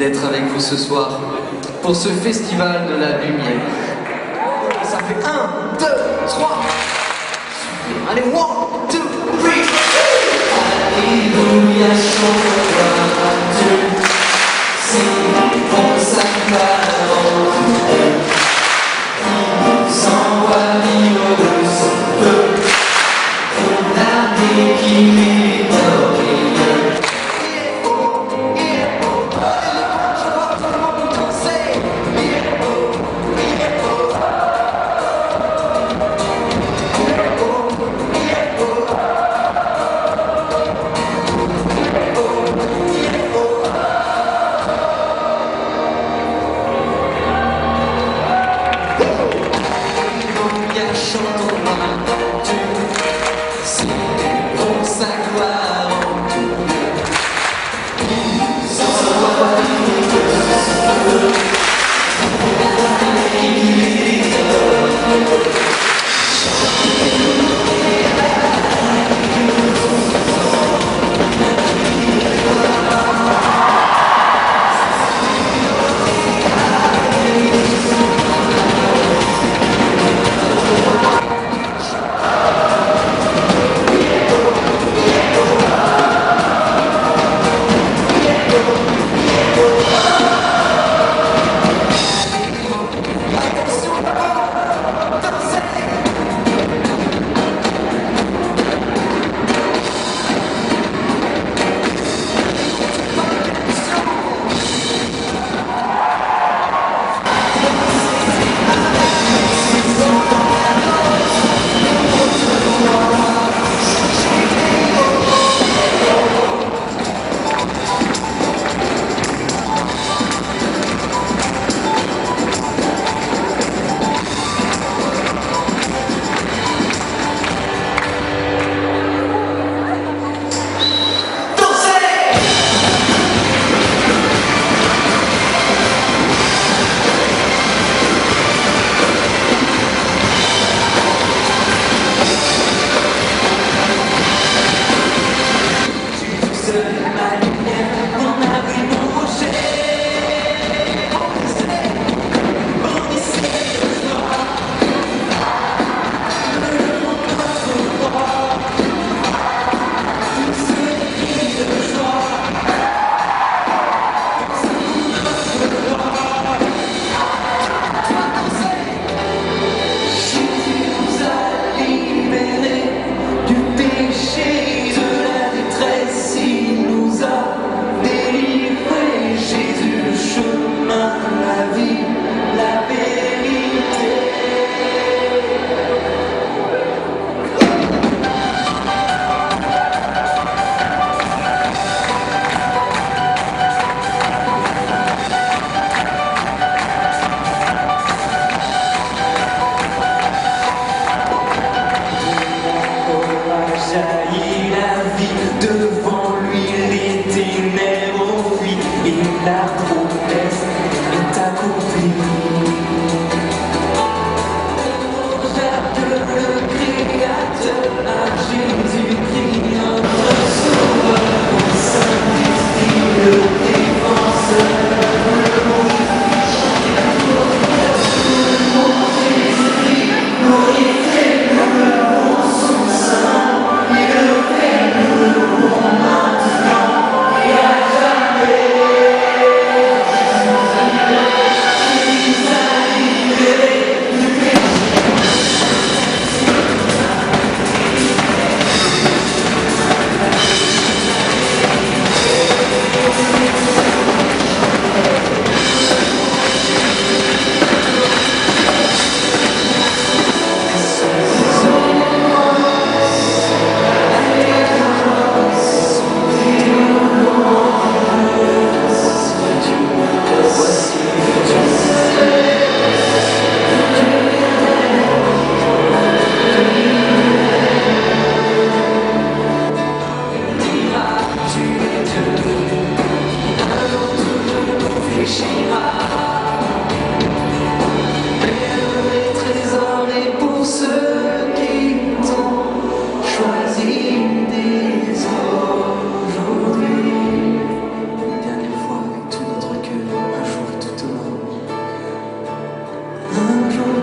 d'être avec vous ce soir pour ce festival de la lumière. Ça fait 1, 2, 3. Allez, 1, 2, 3. Alléluia, chante-toi à Dieu. Si on s'acclame en Dieu, il s'envoie vivre de son peuple, ton armée qui est glorieuse.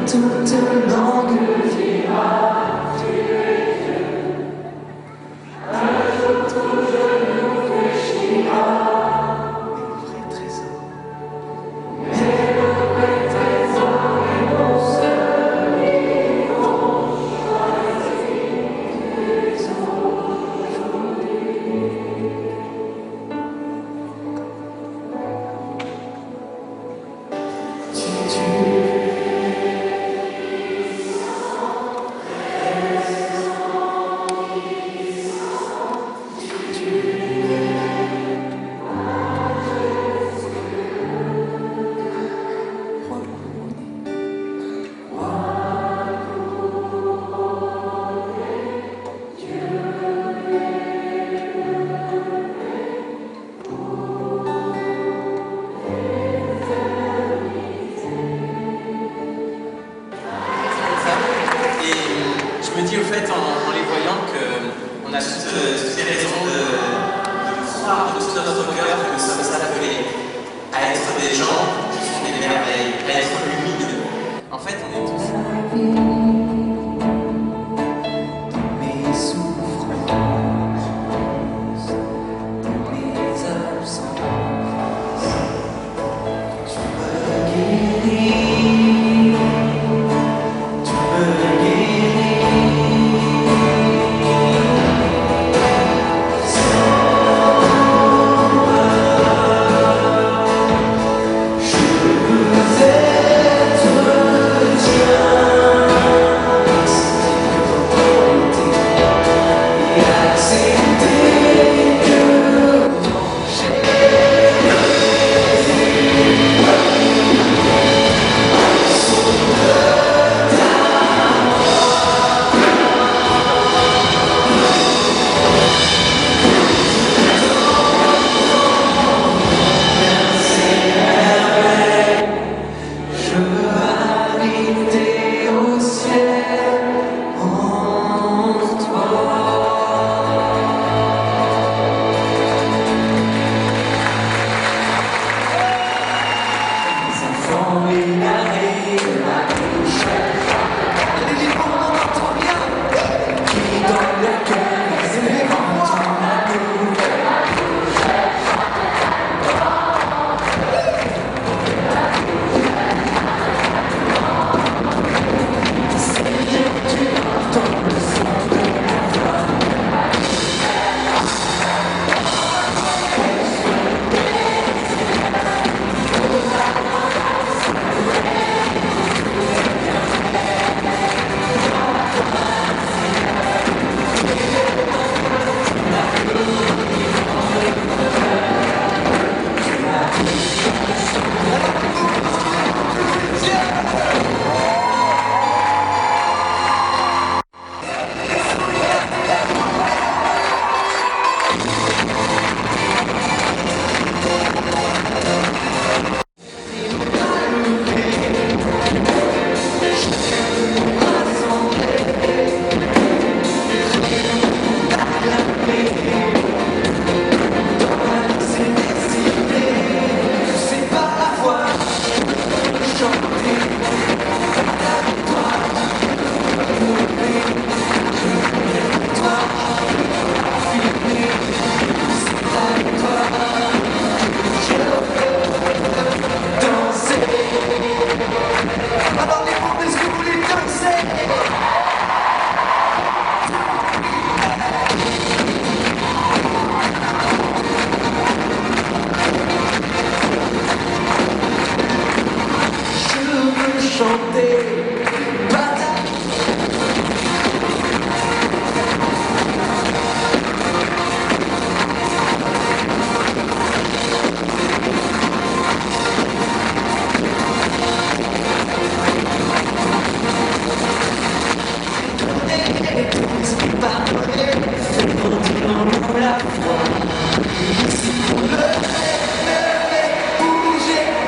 toute langue dira. Je me dis au fait en les voyant qu'on a toutes les raisons de croire de tout notre cœur que nous sommes appelés à être des gens qui font des merveilles, à être humides. En fait, on est tous. Mes souffrances, mes absences, tu me guéris, tu me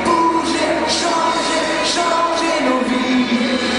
bouger, changer nos vies.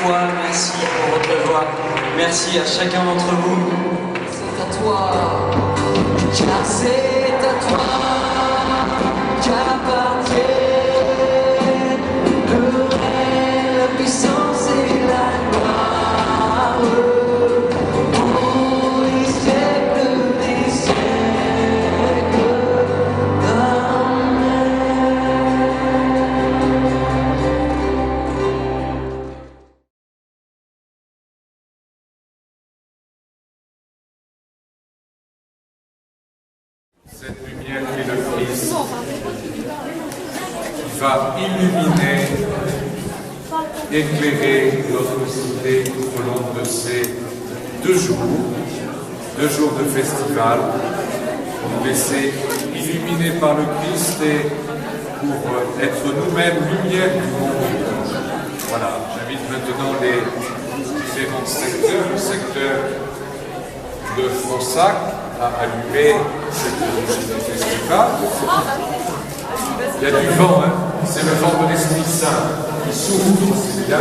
fois, merci pour votre voix. Merci à chacun d'entre vous. C'est à toi, car c'est à toi qu'appartiennent le règne, la puissance et la gloire pour les siècles des siècles. Amen. Cette lumière qui est le Christ va illuminer, éclairer notre cité tout au long de ces 2 jours de festival, pour nous laisser illuminer par le Christ et pour être nous-mêmes lumière du monde. Voilà, j'invite maintenant les différents secteurs, le secteur de Fronsac à allumer cette bougie du festival. Il y a du vent, hein? C'est le vent de l'Esprit Saint qui souffle, c'est bien.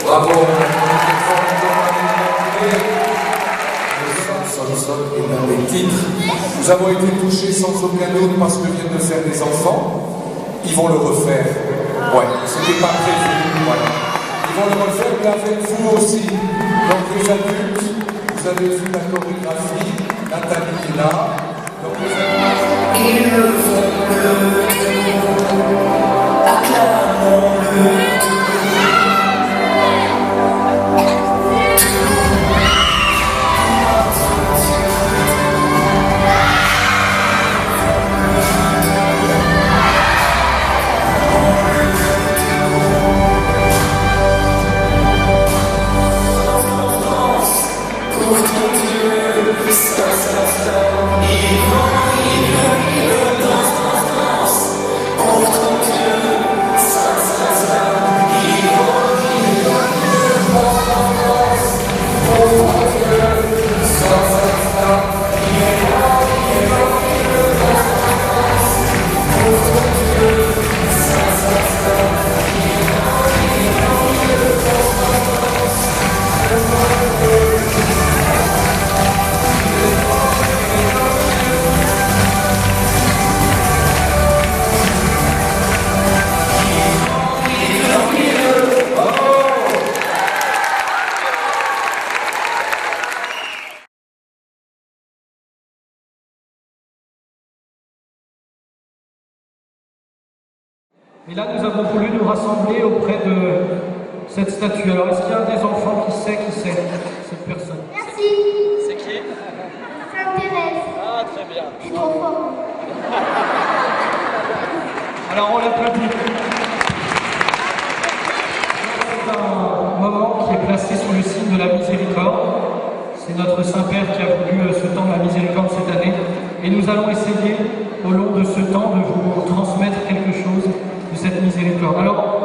Bravo. Et dans les titres, nous avons été touchés sans aucun doute parce que viennent de faire des enfants. Ils vont le refaire. Ouais, c'était pas prévu. Voilà. Ils vont le refaire, mais avec vous aussi. Donc les adultes, vous avez vu la chorégraphie, Nathalie est là. Donc Et là, nous avons voulu nous rassembler auprès de cette statue. Alors, est-ce qu'il y a un des enfants qui sait cette personne? Merci. C'est qui? Sainte Thérèse. Ah, très bien. Je suis trop fort. Alors, on l'applaudit. C'est un moment qui est placé sous le signe de la miséricorde. C'est notre Saint-Père qui a voulu ce temps de la miséricorde cette année. Et nous allons essayer, au long de ce temps, de vous transmettre quelque chose de cette miséricorde. Alors,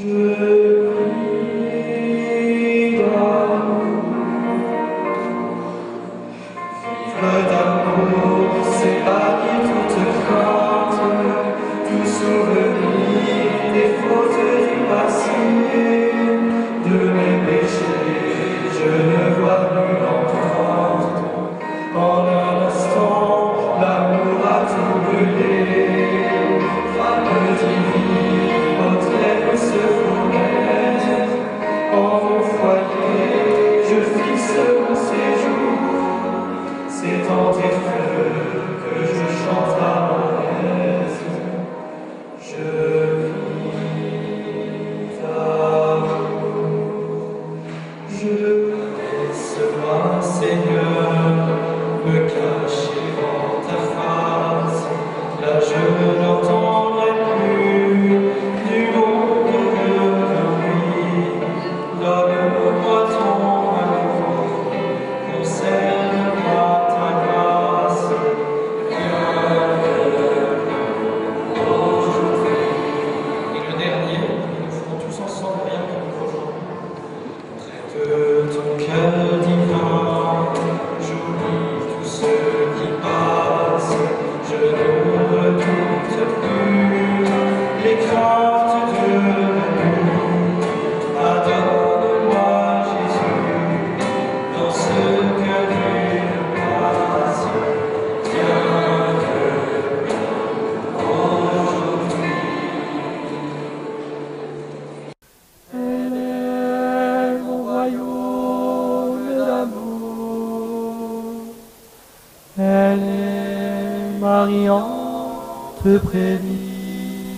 Je Mariant te prévit,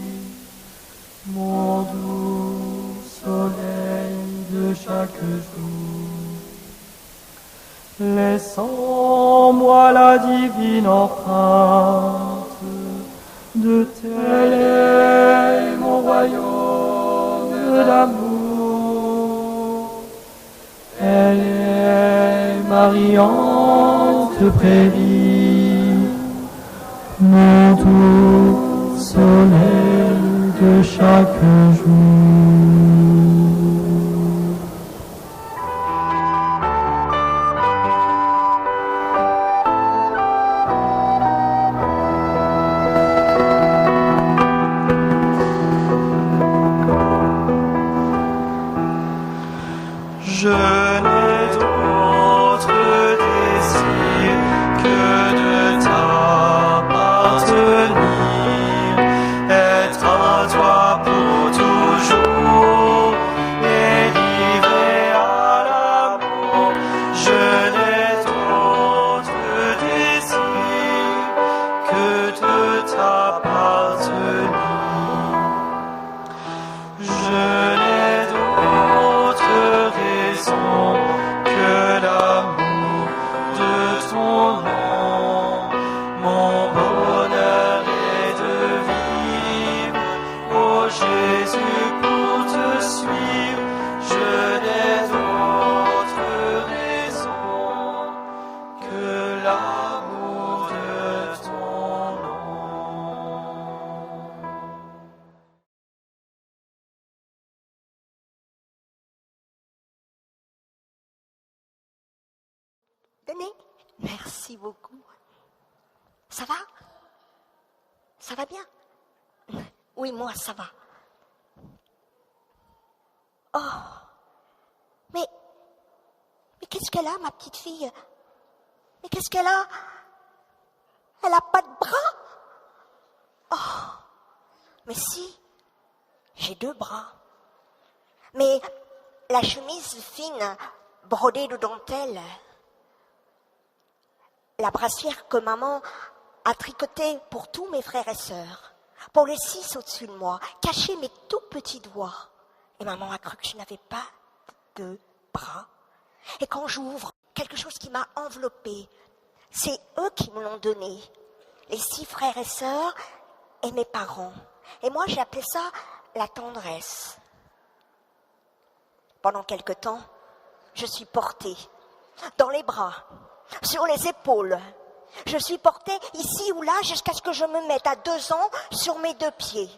mon doux soleil de chaque jour. Laisse en moi la divine empreinte de tel est mon royaume d'amour. Elle est Marie-Anne prévie, mon doux soleil de chaque jour. Je n'ai d'autre désir que de t'appartenir, être à toi pour toujours et livré à l'amour. Je n'ai d'autre désir que de t'appartenir. Je n'ai d'autre raison que l'amour de ton nom. Mon bonheur est de vivre, oh Jésus, pour te suivre. Je n'ai d'autre raison que l'amour de ton nom. Tenez, merci beaucoup. Ça va? Ça va bien? Oui, moi, ça va. Oh, mais qu'est-ce qu'elle a, ma petite fille? Mais qu'est-ce qu'elle a? Elle a pas de bras? Oh, mais si, j'ai 2 bras. Mais la chemise fine, brodée de dentelle, la brassière que maman a tricotée pour tous mes frères et sœurs, pour les 6 au-dessus de moi, cacher mes tout petits doigts. Et maman a cru que je n'avais pas de bras. Et quand j'ouvre, quelque chose qui m'a enveloppée, c'est eux qui me l'ont donné. Les 6 frères et sœurs et mes parents. Et moi, j'ai appelé ça la tendresse. Pendant quelque temps, je suis portée dans les bras, sur les épaules. Je suis portée ici ou là jusqu'à ce que je me mette à 2 ans sur mes 2 pieds.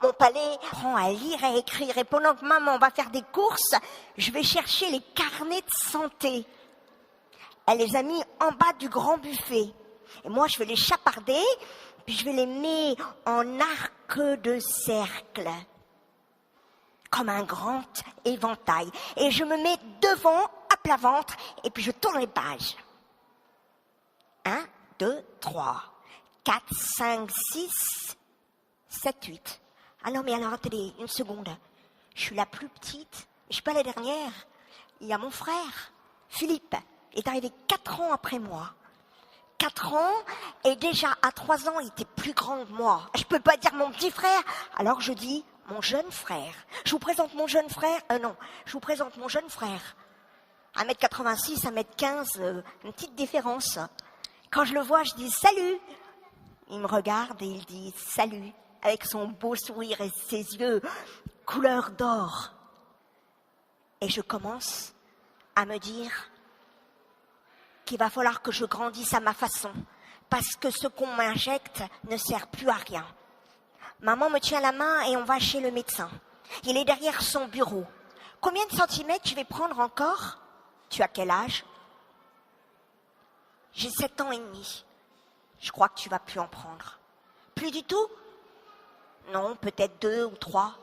Mon palais prend à lire et à écrire et pendant que maman va faire des courses, je vais chercher les carnets de santé. Elle les a mis en bas du grand buffet. Et moi, je vais les chaparder, puis je vais les mettre en arc de cercle, comme un grand éventail. Et je me mets devant, à plat ventre, et puis je tourne les pages. 1, 2, 3, 4, 5, 6, 7, 8. Ah non, mais alors, attendez, une seconde. Je suis la plus petite, je suis pas la dernière. Il y a mon frère, Philippe, il est arrivé 4 ans après moi. 4 ans, et déjà à 3 ans, il était plus grand que moi. Je peux pas dire mon petit frère, alors je dis mon jeune frère. Je vous présente mon jeune frère, je vous présente mon jeune frère. 1m86, 1m15, une petite différence. Quand je le vois, je dis salut. Il me regarde et il dit salut, avec son beau sourire et ses yeux couleur d'or. Et je commence à me dire qu'il va falloir que je grandisse à ma façon, parce que ce qu'on m'injecte ne sert plus à rien. Maman me tient la main et on va chez le médecin. Il est derrière son bureau. Combien de centimètres je vais prendre encore? Tu as quel âge? J'ai 7 ans et demi. Je crois que tu vas plus en prendre. Plus du tout? Non, peut-être 2 ou 3.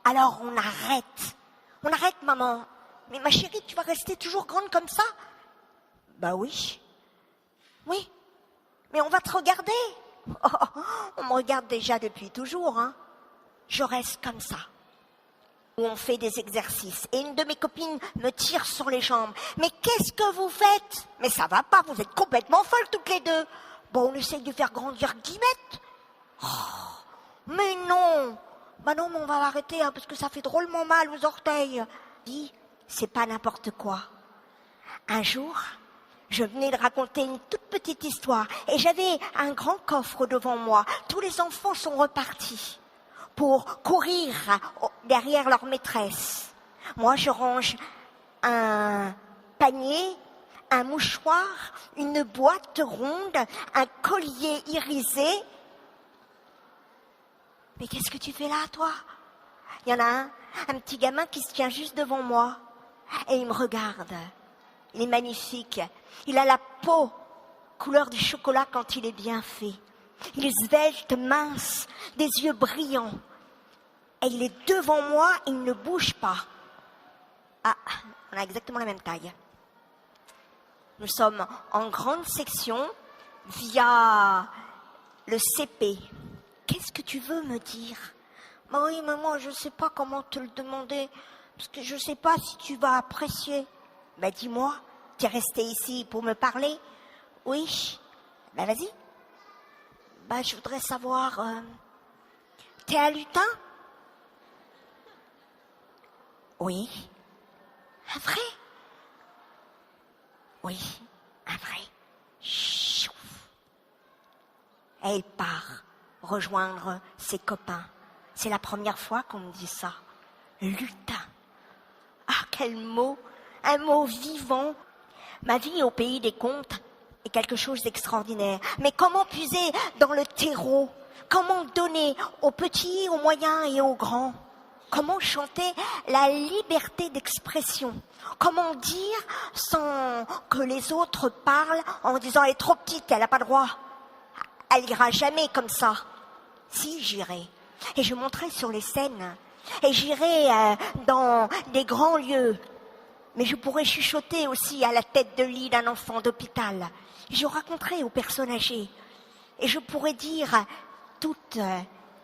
Alors on arrête. On arrête, maman. Mais ma chérie, tu vas rester toujours grande comme ça? Bah oui. Oui. Mais on va te regarder. Oh, on me regarde déjà depuis toujours, hein. Je reste comme ça. Où on fait des exercices. Et une de mes copines me tire sur les jambes. Mais qu'est-ce que vous faites? Mais ça va pas, vous êtes complètement folles toutes les deux. Bon, on essaye de faire grandir Guillemette. Oh, mais non. Bah non, mais on va l'arrêter, hein, parce que ça fait drôlement mal aux orteils. Dis, c'est pas n'importe quoi. Un jour, je venais de raconter une toute petite histoire et j'avais un grand coffre devant moi. Tous les enfants sont repartis pour courir derrière leur maîtresse. Moi, je range un panier, un mouchoir, une boîte ronde, un collier irisé. Mais qu'est-ce que tu fais là, toi? Il y en a un petit gamin qui se tient juste devant moi et il me regarde. Il est magnifique. Il a la peau couleur du chocolat quand il est bien fait. Il est svelte, mince, des yeux brillants. Et il est devant moi, il ne bouge pas. Ah, on a exactement la même taille. Nous sommes en grande section via le CP. Qu'est-ce que tu veux me dire? Bah oui, mais moi, je ne sais pas comment te le demander, parce que je ne sais pas si tu vas apprécier. Bah dis-moi, tu es resté ici pour me parler? Oui. Bah vas-y. Bah je voudrais savoir, t'es à Lutin? Oui. Un vrai? Oui, un vrai. Chouf. Et elle part rejoindre ses copains. C'est la première fois qu'on me dit ça. Lutin. Ah, quel mot! Un mot vivant. Ma vie au pays des contes est quelque chose d'extraordinaire. Mais comment puiser dans le terreau? Comment donner aux petits, aux moyens et aux grands? Comment chanter la liberté d'expression? Comment dire sans que les autres parlent en disant « elle est trop petite, elle n'a pas le droit ». Elle ira jamais comme ça. Si, j'irai. Et je monterai sur les scènes. Et j'irai dans des grands lieux. Mais je pourrais chuchoter aussi à la tête de lit d'un enfant d'hôpital. Je raconterai aux personnes âgées. Et je pourrais dire toute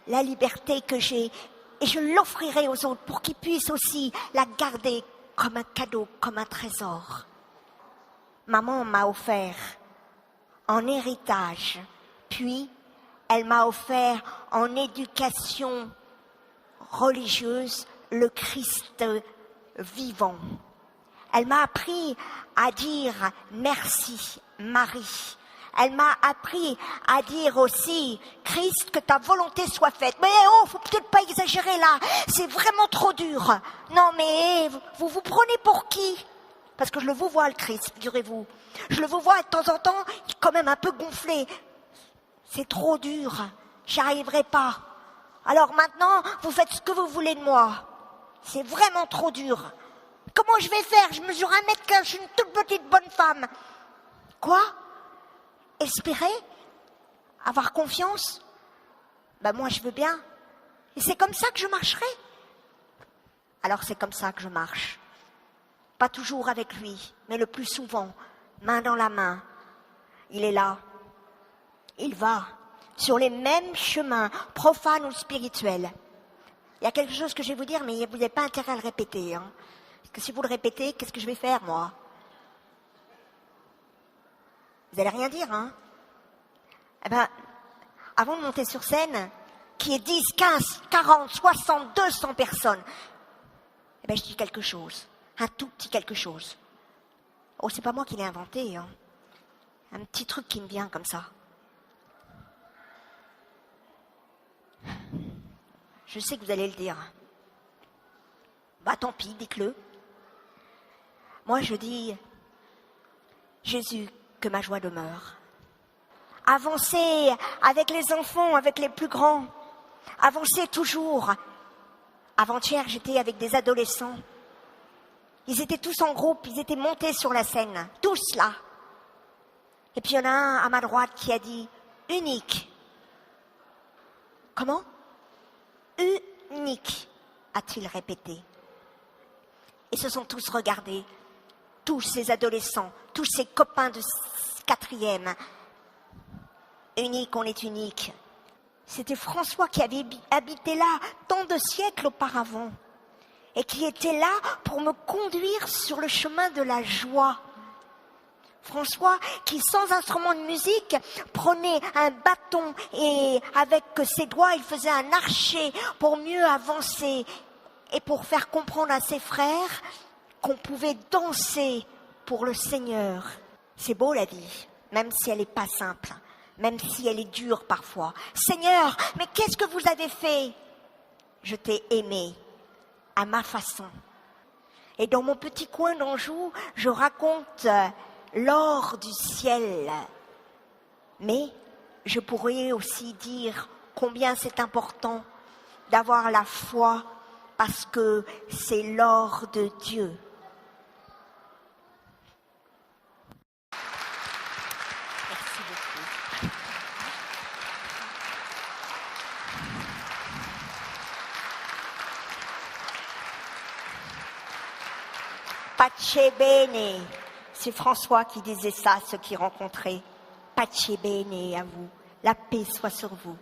la liberté que j'ai. Et je l'offrirai aux autres pour qu'ils puissent aussi la garder comme un cadeau, comme un trésor. Maman m'a offert en héritage, puis elle m'a offert en éducation religieuse le Christ vivant. Elle m'a appris à dire merci, Marie. Elle m'a appris à dire aussi, Christ, que ta volonté soit faite. Mais oh, faut peut-être pas exagérer là, c'est vraiment trop dur. Non mais, vous vous prenez pour qui? Parce que je le vous vois le Christ, figurez-vous. Je le vous vois de temps en temps, quand même un peu gonflé. C'est trop dur, j'y arriverai pas. Alors maintenant, vous faites ce que vous voulez de moi. C'est vraiment trop dur. Comment je vais faire? Je mesure 1m15, je suis une toute petite bonne femme. Quoi? Espérer? Avoir confiance? Ben moi je veux bien. Et c'est comme ça que je marcherai. Alors c'est comme ça que je marche. Pas toujours avec lui, mais le plus souvent, main dans la main. Il est là. Il va sur les mêmes chemins, profanes ou spirituels. Il y a quelque chose que je vais vous dire, mais vous n'avez pas intérêt à le répéter. Hein. Parce que si vous le répétez, qu'est-ce que je vais faire, moi? Vous allez rien dire, hein? Eh ben, avant de monter sur scène, qui est 10, 15, 40, 60, 200 personnes, eh ben, je dis quelque chose. Un tout petit quelque chose. Oh, c'est pas moi qui l'ai inventé, hein. Un petit truc qui me vient comme ça. Je sais que vous allez le dire. Bah, tant pis, dites-le. Moi, je dis, Jésus, que ma joie demeure. Avancez avec les enfants, avec les plus grands. Avancez toujours. Avant-hier, j'étais avec des adolescents. Ils étaient tous en groupe, ils étaient montés sur la scène. Tous là. Et puis il y en a un à ma droite qui a dit « unique ». Comment? Unique, a-t-il répété. Ils se sont tous regardés. Tous ces adolescents, tous ces copains de 4e. Unique, on est unique. C'était François qui avait habité là tant de siècles auparavant et qui était là pour me conduire sur le chemin de la joie. François qui, sans instrument de musique, prenait un bâton et avec ses doigts, il faisait un archet pour mieux avancer et pour faire comprendre à ses frères qu'on pouvait danser pour le Seigneur. C'est beau la vie, même si elle n'est pas simple, même si elle est dure parfois. Seigneur, mais qu'est-ce que vous avez fait? Je t'ai aimé à ma façon. Et dans mon petit coin d'Anjou, je raconte l'or du ciel. Mais je pourrais aussi dire combien c'est important d'avoir la foi parce que c'est l'or de Dieu. Merci beaucoup. Pace bene. C'est François qui disait ça, ceux qui rencontraient. Pace bene à vous. La paix soit sur vous.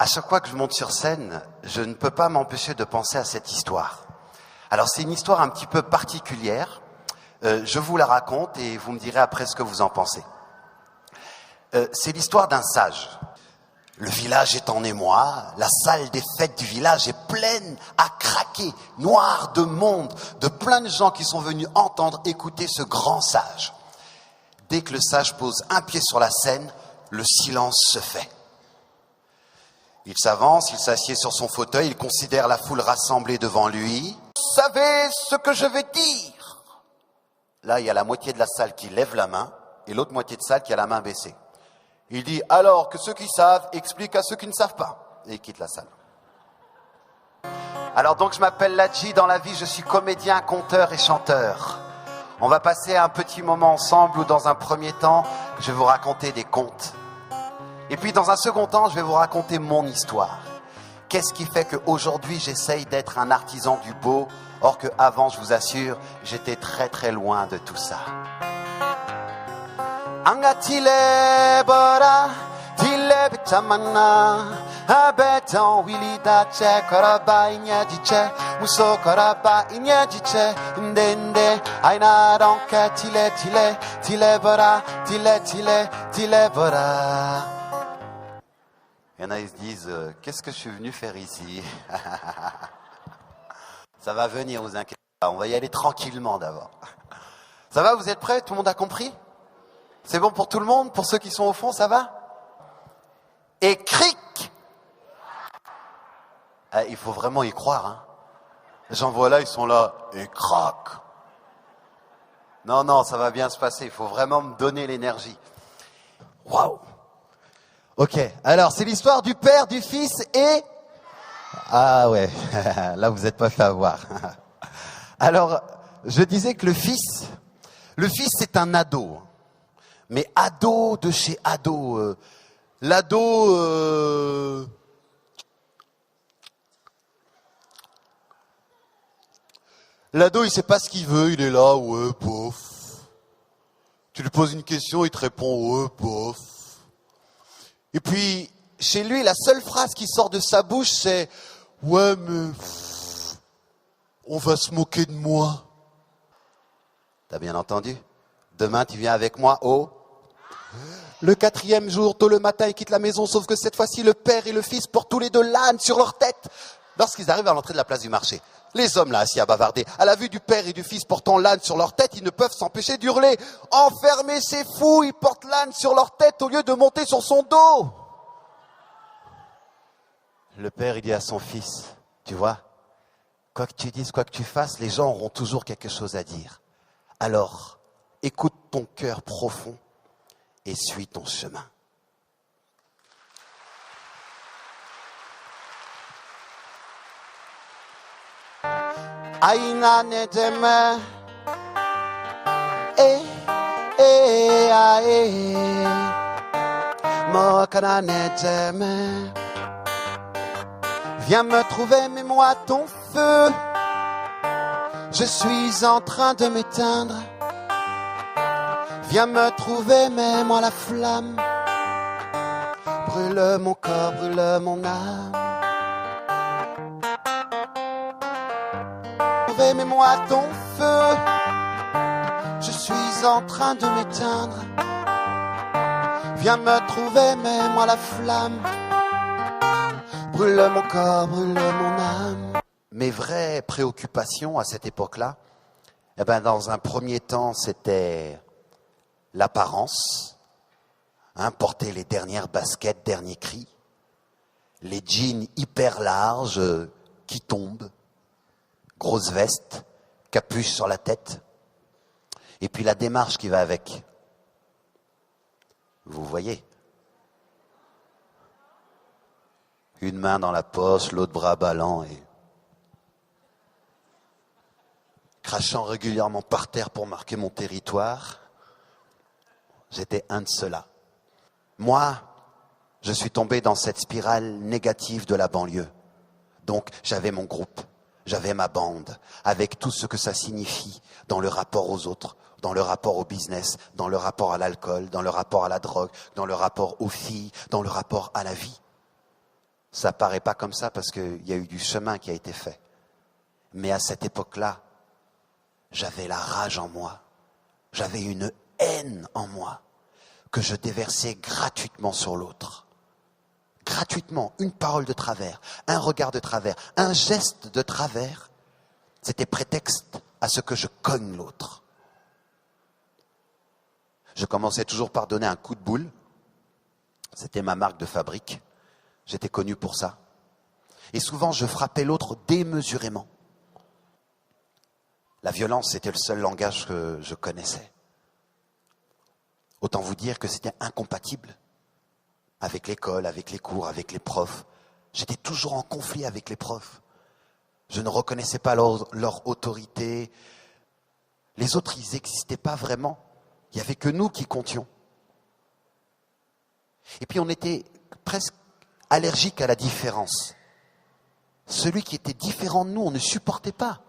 À chaque fois que je monte sur scène, je ne peux pas m'empêcher de penser à cette histoire. Alors c'est une histoire un petit peu particulière. Je vous la raconte et vous me direz après ce que vous en pensez. C'est l'histoire d'un sage. Le village est en émoi, la salle des fêtes du village est pleine à craquer, noire de monde, de plein de gens qui sont venus entendre, écouter ce grand sage. Dès que le sage pose un pied sur la scène, le silence se fait. Il s'avance, il s'assied sur son fauteuil, il considère la foule rassemblée devant lui. « Vous savez ce que je vais dire ?» Là, il y a la moitié de la salle qui lève la main et l'autre moitié de salle qui a la main baissée. Il dit « Alors que ceux qui savent expliquent à ceux qui ne savent pas. » Et il quitte la salle. Alors donc, je m'appelle Ladji. Dans la vie, je suis comédien, conteur et chanteur. On va passer un petit moment ensemble où, dans un premier temps, je vais vous raconter des contes. Et puis, dans un second temps, je vais vous raconter mon histoire. Qu'est-ce qui fait qu'aujourd'hui, j'essaye d'être un artisan du beau, or qu'avant, je vous assure, j'étais très très loin de tout ça. Angatile bora, tile bitamana, abeton wili dache, koraba inyajiche, muso koraba inyajiche, ndende, aina donke tile bora, tile bora. Il y en a, ils se disent, qu'est-ce que je suis venu faire ici? Ça va venir, vous inquiétez pas, on va y aller tranquillement d'abord. Ça va, vous êtes prêts? Tout le monde a compris? C'est bon pour tout le monde? Pour ceux qui sont au fond, ça va? Et cric! Ah, il faut vraiment y croire. Hein. Les gens voilà, ils sont là. Et crac! Non, ça va bien se passer. Il faut vraiment me donner l'énergie. Waouh! Ok, alors c'est l'histoire du Père, du Fils et... Ah ouais, là vous n'êtes pas fait avoir. Alors, je disais que le Fils c'est un ado. Mais ado de chez ado. L'ado... L'ado, il sait pas ce qu'il veut, il est là, ouais, bof. Tu lui poses une question, il te répond, ouais, bof. Et puis, chez lui, la seule phrase qui sort de sa bouche, c'est « Ouais, mais on va se moquer de moi. » T'as bien entendu? Demain, tu viens avec moi au... Le 4e jour, tôt le matin, ils quittent la maison, sauf que cette fois-ci, le père et le fils portent tous les deux l'âne sur leur tête. Lorsqu'ils arrivent à l'entrée de la place du marché, les hommes là, assis à bavarder, à la vue du père et du fils portant l'âne sur leur tête, ils ne peuvent s'empêcher d'hurler. « Enfermez ces fous, ils portent l'âne sur leur tête au lieu de monter sur son dos !» Le père, il dit à son fils, « Tu vois, quoi que tu dises, quoi que tu fasses, les gens auront toujours quelque chose à dire. Alors, écoute ton cœur profond et suis ton chemin. » Aïna nedeme, mokana nedeme. Viens me trouver, mets-moi ton feu. Je suis en train de m'éteindre. Viens me trouver, mets-moi la flamme. Brûle mon corps, brûle mon âme. Mets-moi ton feu. Je suis en train de m'éteindre. Viens me trouver, mets-moi la flamme. Brûle mon corps, brûle mon âme. Mes vraies préoccupations à cette époque-là, eh ben, dans un premier temps, c'était l'apparence, porter les dernières baskets, derniers cris, les jeans hyper larges qui tombent, grosse veste, capuche sur la tête, et puis la démarche qui va avec. Vous voyez? Une main dans la poche, l'autre bras ballant et crachant régulièrement par terre pour marquer mon territoire. J'étais un de ceux-là. Moi, je suis tombé dans cette spirale négative de la banlieue. Donc, j'avais mon groupe, j'avais ma bande, avec tout ce que ça signifie dans le rapport aux autres, dans le rapport au business, dans le rapport à l'alcool, dans le rapport à la drogue, dans le rapport aux filles, dans le rapport à la vie. Ça paraît pas comme ça parce qu'il y a eu du chemin qui a été fait. Mais à cette époque-là, j'avais la rage en moi. J'avais une haine en moi que je déversais gratuitement sur l'autre. Gratuitement, une parole de travers, un regard de travers, un geste de travers, c'était prétexte à ce que je cogne l'autre. Je commençais toujours par donner un coup de boule. C'était ma marque de fabrique. J'étais connu pour ça. Et souvent, je frappais l'autre démesurément. La violence, c'était le seul langage que je connaissais. Autant vous dire que c'était incompatible avec l'école, avec les cours, avec les profs. J'étais toujours en conflit avec les profs. Je ne reconnaissais pas leur autorité. Les autres, ils n'existaient pas vraiment. Il n'y avait que nous qui comptions. Et puis on était presque allergiques à la différence. Celui qui était différent de nous, on ne supportait pas.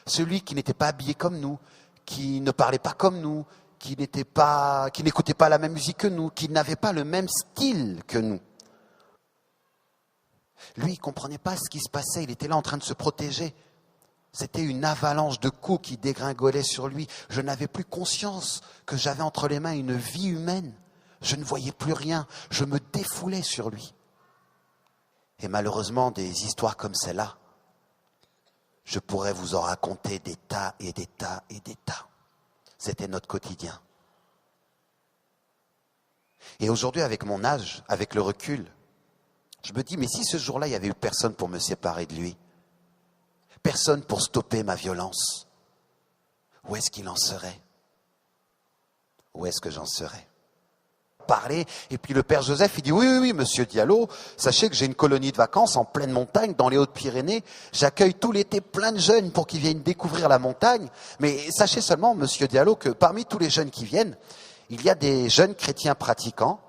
Celui qui n'était pas habillé comme nous, qui ne parlait pas comme nous, qui n'écoutait pas la même musique que nous, qui n'avait pas le même style que nous. Lui, il ne comprenait pas ce qui se passait, il était là en train de se protéger. C'était une avalanche de coups qui dégringolait sur lui. Je n'avais plus conscience que j'avais entre les mains une vie humaine. Je ne voyais plus rien, je me défoulais sur lui. Et malheureusement, des histoires comme celle-là, je pourrais vous en raconter des tas et des tas et des tas. C'était notre quotidien. Et aujourd'hui, avec mon âge, avec le recul, je me dis, mais si ce jour-là, il n'y avait eu personne pour me séparer de lui, personne pour stopper ma violence, où est-ce qu'il en serait? Où est-ce que j'en serais? Parler, et puis le père Joseph, il dit, oui, monsieur Diallo, sachez que j'ai une colonie de vacances en pleine montagne, dans les Hautes-Pyrénées, j'accueille tout l'été plein de jeunes pour qu'ils viennent découvrir la montagne, mais sachez seulement, monsieur Diallo, que parmi tous les jeunes qui viennent, il y a des jeunes chrétiens pratiquants,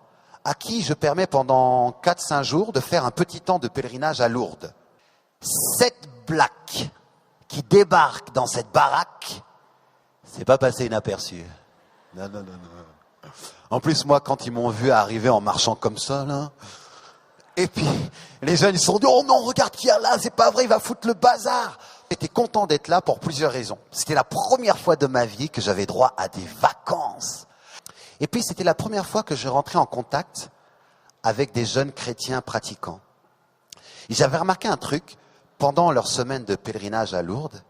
à qui je permets pendant 4-5 jours de faire un petit temps de pèlerinage à Lourdes. 7 blacks qui débarquent dans cette baraque, c'est pas passé inaperçu. Non. En plus, moi, quand ils m'ont vu arriver en marchant comme ça, là, et puis les jeunes, ils se sont dit, oh non, regarde qui est là, c'est pas vrai, il va foutre le bazar. J'étais content d'être là pour plusieurs raisons. C'était la première fois de ma vie que j'avais droit à des vacances. Et puis, c'était la première fois que je rentrais en contact avec des jeunes chrétiens pratiquants. Et j'avais remarqué un truc, pendant leur semaine de pèlerinage à Lourdes,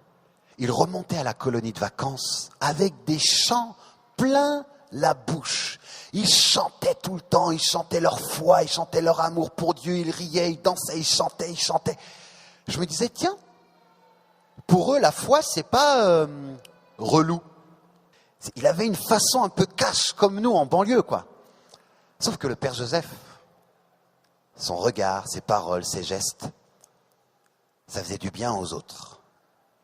ils remontaient à la colonie de vacances avec des chants plein la bouche. Ils chantaient tout le temps, ils chantaient leur foi, ils chantaient leur amour pour Dieu, ils riaient, ils dansaient, ils chantaient. Je me disais, tiens, pour eux, la foi, c'est pas relou. Il avait une façon un peu cash comme nous en banlieue, quoi. Sauf que le père Joseph, son regard, ses paroles, ses gestes, ça faisait du bien aux autres.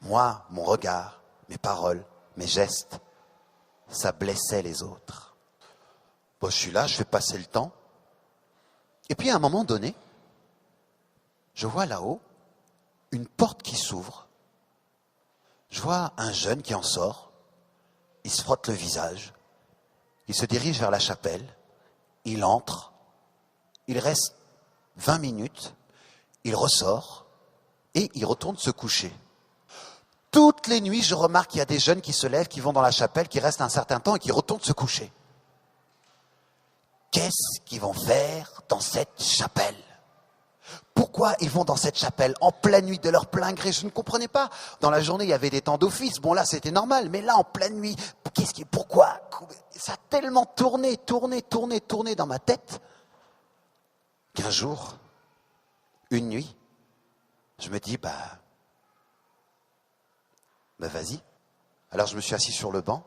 Moi, mon regard, mes paroles, mes gestes, ça blessait les autres. Bon, je suis là, je fais passer le temps. Et puis à un moment donné, je vois là-haut une porte qui s'ouvre. Je vois un jeune qui en sort. Il se frotte le visage. Il se dirige vers la chapelle. Il entre. Il reste 20 minutes. Il ressort. Et il retourne se coucher. Toutes les nuits, je remarque qu'il y a des jeunes qui se lèvent, qui vont dans la chapelle, qui restent un certain temps et qui retournent se coucher. Qu'est-ce qu'ils vont faire dans cette chapelle? Pourquoi ils vont dans cette chapelle en pleine nuit de leur plein gré? Je ne comprenais pas. Dans la journée, il y avait des temps d'office. Bon, là, c'était normal. Mais là, en pleine nuit, pourquoi? Ça a tellement tourné dans ma tête qu'un jour, une nuit, je me dis, vas-y. Alors je me suis assis sur le banc,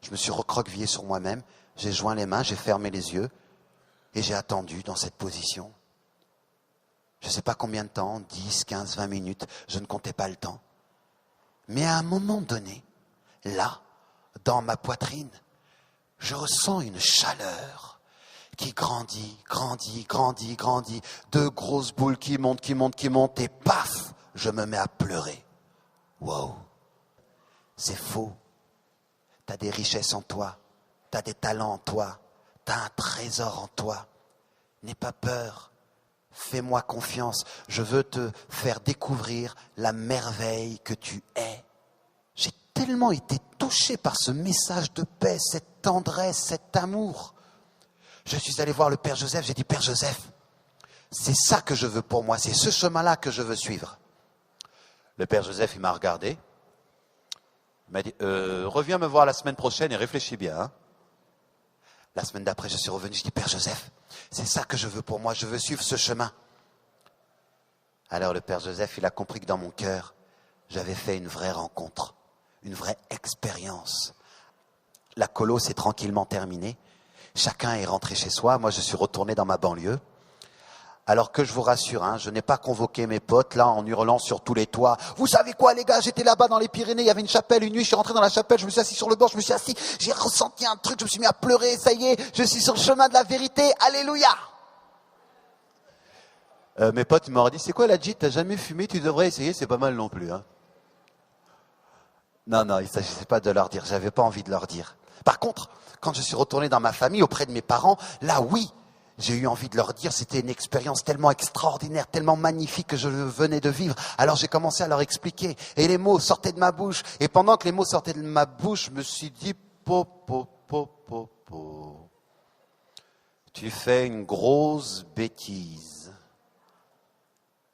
je me suis recroquevillé sur moi-même, j'ai joint les mains, j'ai fermé les yeux et j'ai attendu dans cette position. Je ne sais pas combien de temps, 10, 15, 20 minutes, je ne comptais pas le temps. Mais à un moment donné, là, dans ma poitrine, je ressens une chaleur qui grandit. Deux grosses boules qui montent et paf, je me mets à pleurer. Wow, c'est faux. T'as des richesses en toi, t'as des talents en toi, t'as un trésor en toi. N'aie pas peur, Fais-moi confiance. Je veux te faire découvrir la merveille que tu es. J'ai tellement été touché par ce message de paix, cette tendresse, cet amour. Je suis allé voir le Père Joseph, j'ai dit, Père Joseph, c'est ça que je veux pour moi, c'est ce chemin-là que je veux suivre. Le Père Joseph, il m'a regardé. Il m'a dit, reviens me voir la semaine prochaine et réfléchis bien. Hein. La semaine d'après, je suis revenu, je dis, Père Joseph, c'est ça que je veux pour moi, je veux suivre ce chemin. Alors le Père Joseph, il a compris que dans mon cœur, j'avais fait une vraie rencontre, une vraie expérience. La colo s'est tranquillement terminée. Chacun est rentré chez soi. Moi, je suis retourné dans ma banlieue. Alors que je vous rassure, hein, je n'ai pas convoqué mes potes là en hurlant sur tous les toits. Vous savez quoi les gars, j'étais là-bas dans les Pyrénées, il y avait une chapelle, une nuit, je suis rentré dans la chapelle, je me suis assis sur le bord, je me suis assis, j'ai ressenti un truc, je me suis mis à pleurer, ça y est, je suis sur le chemin de la vérité, alléluia. Mes potes m'auraient dit, c'est quoi la Jit, t'as jamais fumé, tu devrais essayer, c'est pas mal non plus. Hein. Non, il ne s'agissait pas de leur dire, j'avais pas envie de leur dire. Par contre, quand je suis retourné dans ma famille, auprès de mes parents, là oui, j'ai eu envie de leur dire, c'était une expérience tellement extraordinaire, tellement magnifique que je venais de vivre. Alors j'ai commencé à leur expliquer, et les mots sortaient de ma bouche, et pendant que les mots sortaient de ma bouche, je me suis dit, po. Tu fais une grosse bêtise.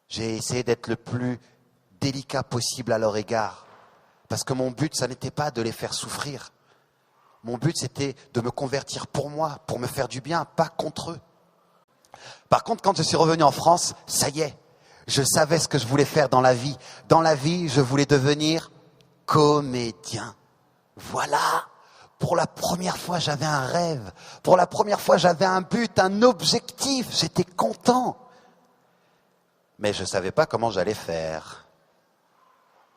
J'ai essayé d'être le plus délicat possible à leur égard. Parce que mon but, ça n'était pas de les faire souffrir. Mon but, c'était de me convertir pour moi, pour me faire du bien, pas contre eux. Par contre, quand je suis revenu en France, ça y est, je savais ce que je voulais faire dans la vie. Dans la vie, je voulais devenir comédien. Voilà. Pour la première fois, j'avais un rêve. Pour la première fois, j'avais un but, un objectif. J'étais content. Mais je ne savais pas comment j'allais faire.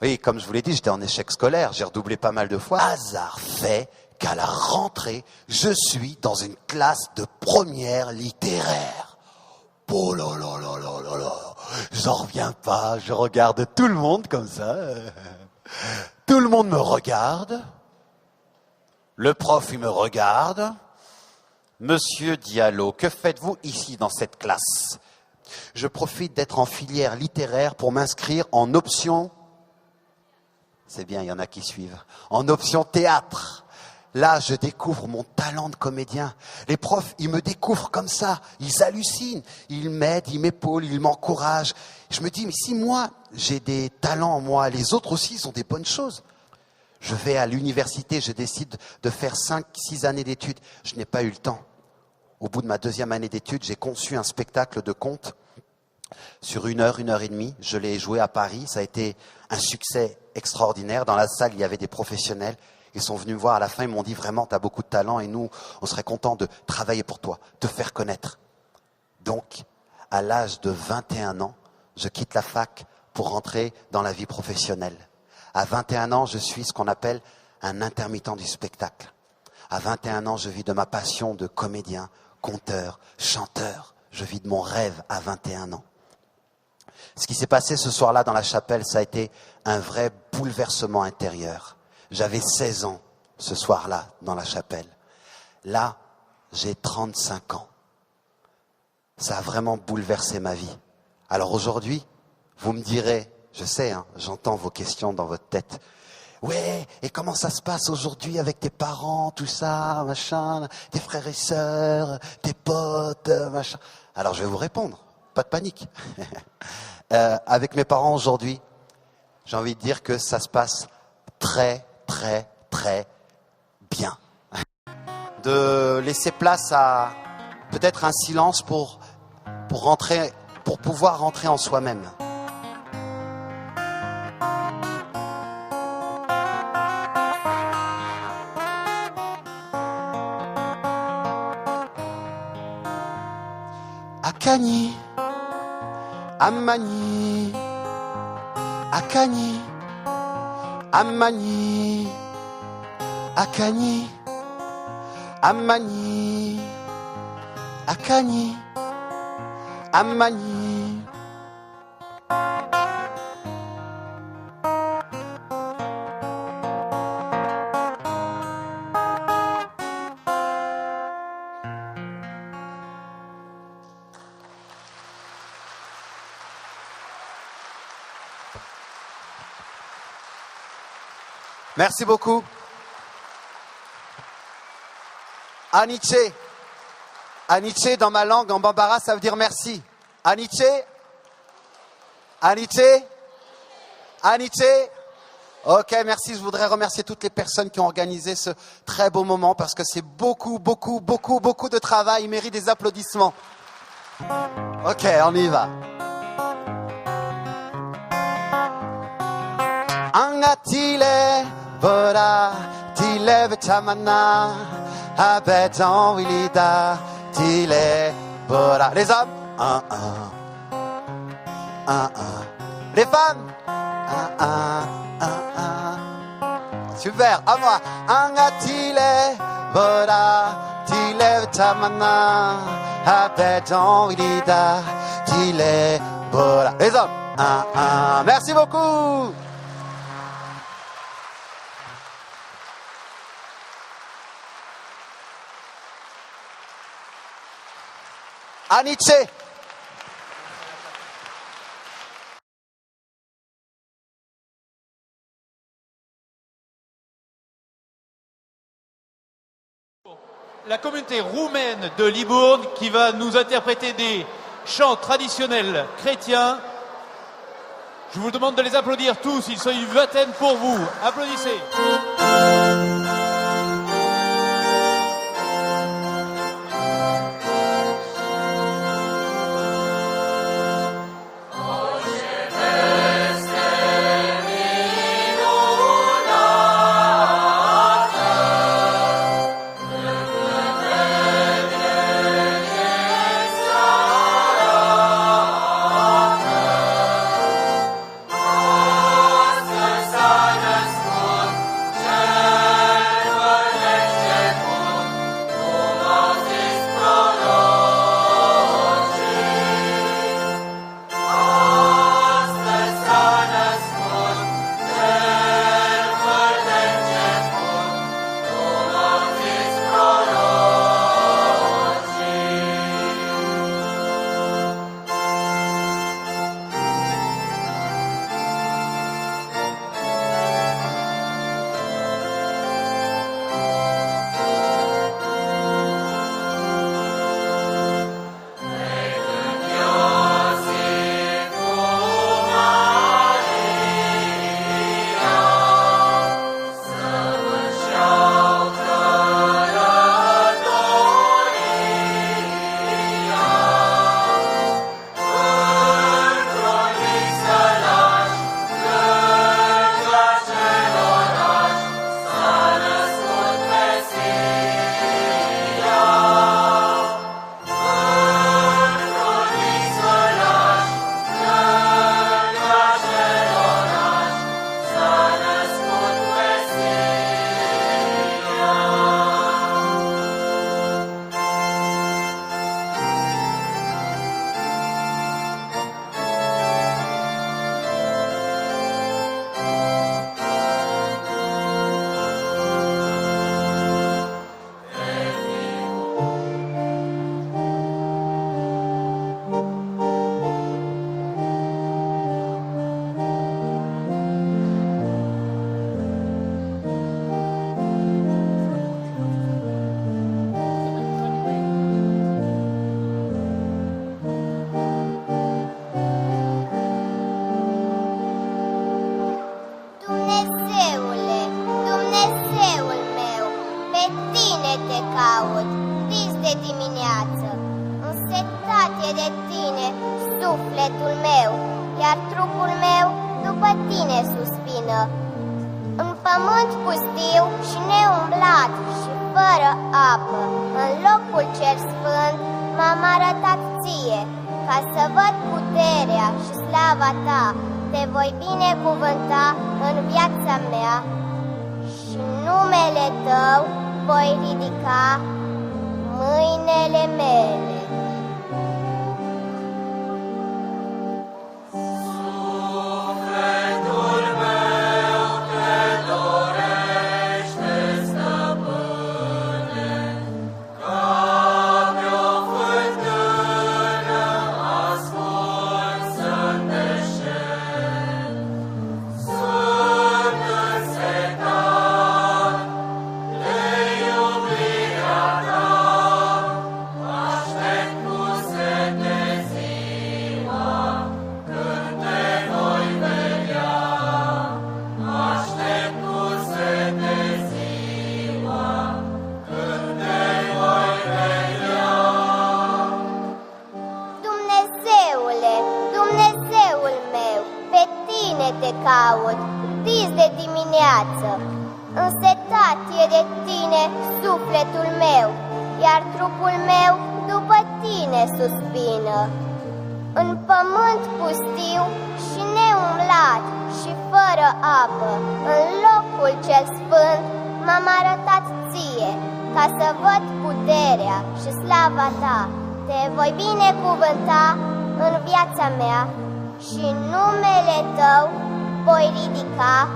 Oui, comme je vous l'ai dit, j'étais en échec scolaire. J'ai redoublé pas mal de fois. Hasard fait qu'à la rentrée, je suis dans une classe de première littéraire. Oh là là là là là là. J'en reviens pas. Je regarde tout le monde comme ça. Tout le monde me regarde. Le prof, il me regarde. Monsieur Diallo, que faites-vous ici dans cette classe? Je profite d'être en filière littéraire pour m'inscrire en option. C'est bien, il y en a qui suivent. En option théâtre. Là, je découvre mon talent de comédien. Les profs, ils me découvrent comme ça. Ils hallucinent. Ils m'aident, ils m'épaulent, ils m'encouragent. Je me dis, mais si moi, j'ai des talents en moi, les autres aussi, ils ont des bonnes choses. Je vais à l'université, je décide de faire 5-6 années d'études. Je n'ai pas eu le temps. Au bout de ma 2e année d'études, j'ai conçu un spectacle de conte sur 1 heure, 1 heure et demie. Je l'ai joué à Paris. Ça a été un succès extraordinaire. Dans la salle, il y avait des professionnels. Ils sont venus me voir à la fin. Ils m'ont dit vraiment, tu as beaucoup de talent et nous, on serait contents de travailler pour toi, te faire connaître. Donc, à l'âge de 21 ans, je quitte la fac pour rentrer dans la vie professionnelle. À 21 ans, je suis ce qu'on appelle un intermittent du spectacle. À 21 ans, je vis de ma passion de comédien, conteur, chanteur. Je vis de mon rêve à 21 ans. Ce qui s'est passé ce soir-là dans la chapelle, ça a été un vrai bouleversement intérieur. J'avais 16 ans ce soir-là dans la chapelle. Là, j'ai 35 ans. Ça a vraiment bouleversé ma vie. Alors aujourd'hui, vous me direz, je sais, hein, j'entends vos questions dans votre tête. Ouais, et comment ça se passe aujourd'hui avec tes parents, tout ça, machin, tes frères et sœurs, tes potes, machin. Alors je vais vous répondre, pas de panique. Avec mes parents aujourd'hui, j'ai envie de dire que ça se passe très, très, très bien. De laisser place à peut-être un silence pour pouvoir rentrer en soi-même. Akani, Amani, Akani, Amani, Akani, Amani, Akani, Amani. Merci beaucoup. Aniche. Aniche, dans ma langue, en bambara, ça veut dire merci. Aniche. Aniche. Aniche. Ok, merci. Je voudrais remercier toutes les personnes qui ont organisé ce très beau moment parce que c'est beaucoup de travail. Il mérite des applaudissements. Ok, on y va. Angatile, bora, tile vetamana, abetan wilida, tile, bora. Les hommes, Les femmes, Super, à moi. Angatile, bora, tile vetamana, abetan wilida, tile, bora. Les hommes, Merci beaucoup. Aniche. La communauté roumaine de Libourne qui va nous interpréter des chants traditionnels chrétiens. Je vous demande de les applaudir tous, ils sont une vingtaine pour vous. Applaudissez. Să sufletul meu, iar trupul meu după tine suspină. În pământ pustiu și neumblat și fără apă, în locul cel sfânt m-am arătat ție, ca să văd puterea și slava ta. Te voi binecuvânta în viața mea și în numele tău voi ridica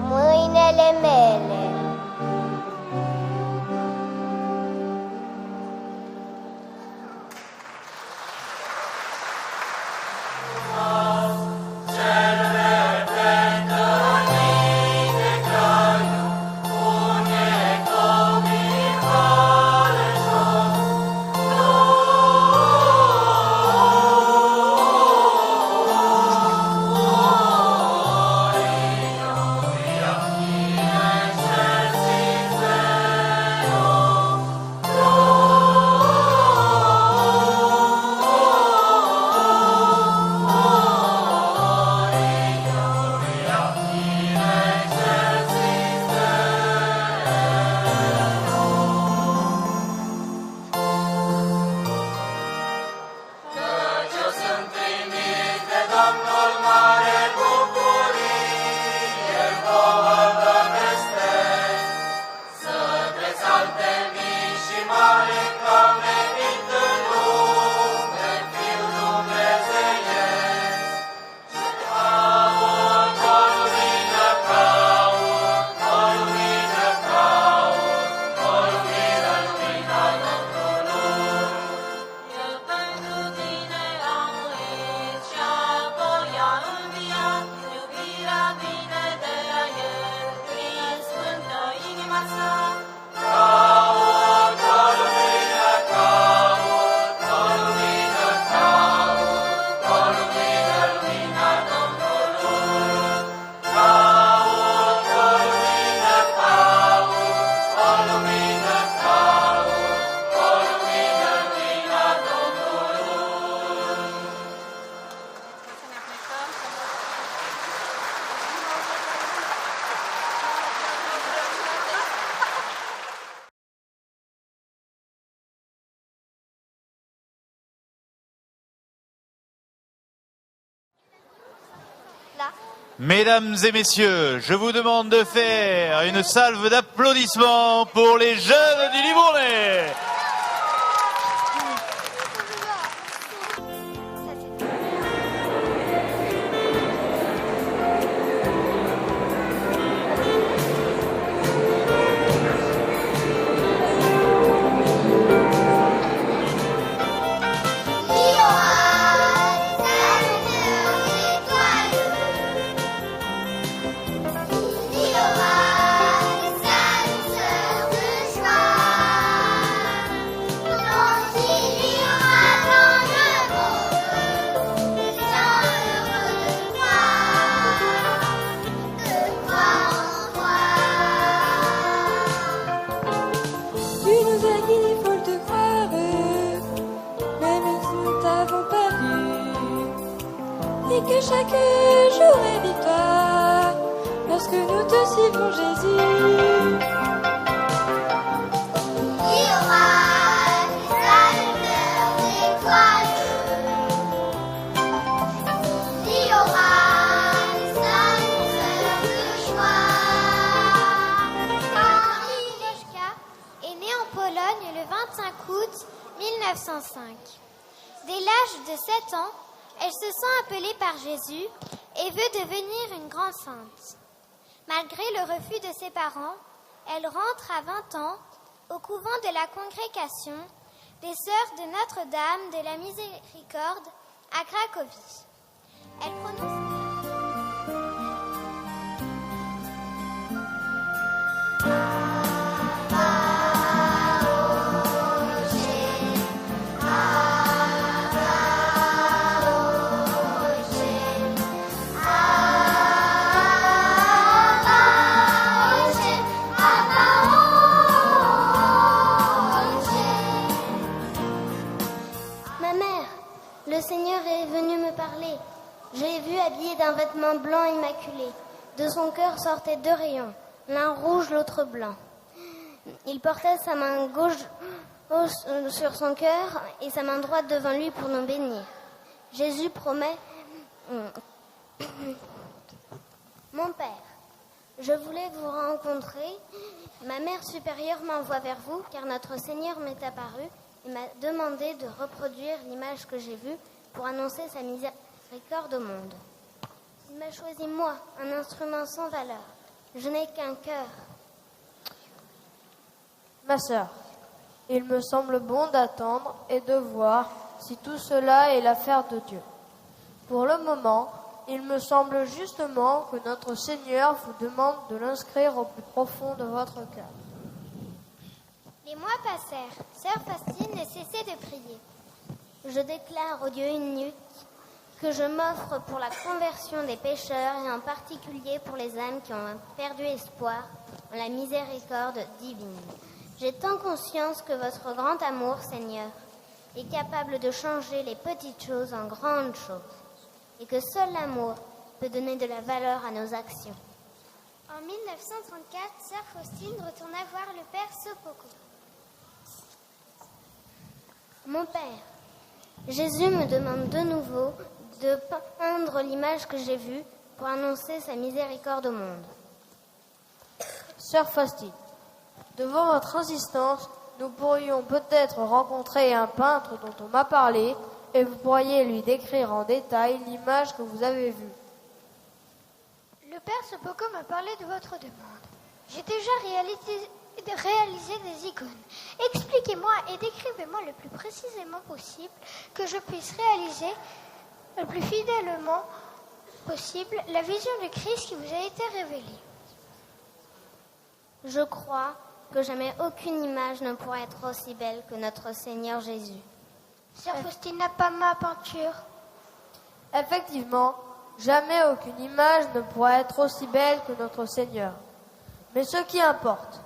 mâinile mele. Mesdames et messieurs, je vous demande de faire une salve d'applaudissements pour les jeunes du Libournais. Chaque jour est victoire lorsque nous te suivons, Jésus. Il y aura des saluteurs étoileux. Il y aura des saluteurs de joie. Henri Lechka est né en Pologne le 25 août 1905. Dès l'âge de 7 ans, elle se sent appelée par Jésus et veut devenir une grande sainte. Malgré le refus de ses parents, elle rentre à 20 ans au couvent de la congrégation des Sœurs de Notre-Dame de la Miséricorde à Cracovie. Elle prononce... Le Seigneur est venu me parler. Je l'ai vu habillé d'un vêtement blanc immaculé. De son cœur sortaient 2 rayons, l'un rouge, l'autre blanc. Il portait sa main gauche sur son cœur et sa main droite devant lui pour nous bénir. Jésus promet Mon Père, je voulais vous rencontrer. Ma mère supérieure m'envoie vers vous car notre Seigneur m'est apparu et m'a demandé de reproduire l'image que j'ai vue pour annoncer sa miséricorde au monde. Il m'a choisi moi, un instrument sans valeur. Je n'ai qu'un cœur. Ma sœur, il me semble bon d'attendre et de voir si tout cela est l'affaire de Dieu. Pour le moment, il me semble justement que notre Seigneur vous demande de l'inscrire au plus profond de votre cœur. Les mois passèrent. Sœur Faustine ne cessait de prier. Je déclare au Dieu unique que je m'offre pour la conversion des pécheurs et en particulier pour les âmes qui ont perdu espoir en la miséricorde divine. J'ai tant conscience que votre grand amour, Seigneur, est capable de changer les petites choses en grandes choses et que seul l'amour peut donner de la valeur à nos actions. En 1934, Sœur Faustine retourna voir le Père Sopoko. Mon Père, Jésus me demande de nouveau de peindre l'image que j'ai vue pour annoncer sa miséricorde au monde. Sœur Faustine, devant votre insistance, nous pourrions peut-être rencontrer un peintre dont on m'a parlé et vous pourriez lui décrire en détail l'image que vous avez vue. Le Père Sopoko m'a parlé de votre demande. J'ai déjà réalisé des icônes. Expliquez-moi et décrivez-moi le plus précisément possible que je puisse réaliser le plus fidèlement possible la vision du Christ qui vous a été révélée. Je crois que jamais aucune image ne pourra être aussi belle que notre Seigneur Jésus. Sœur Faustine n'a pas ma peinture. Effectivement, jamais aucune image ne pourra être aussi belle que notre Seigneur. Mais ce qui importe,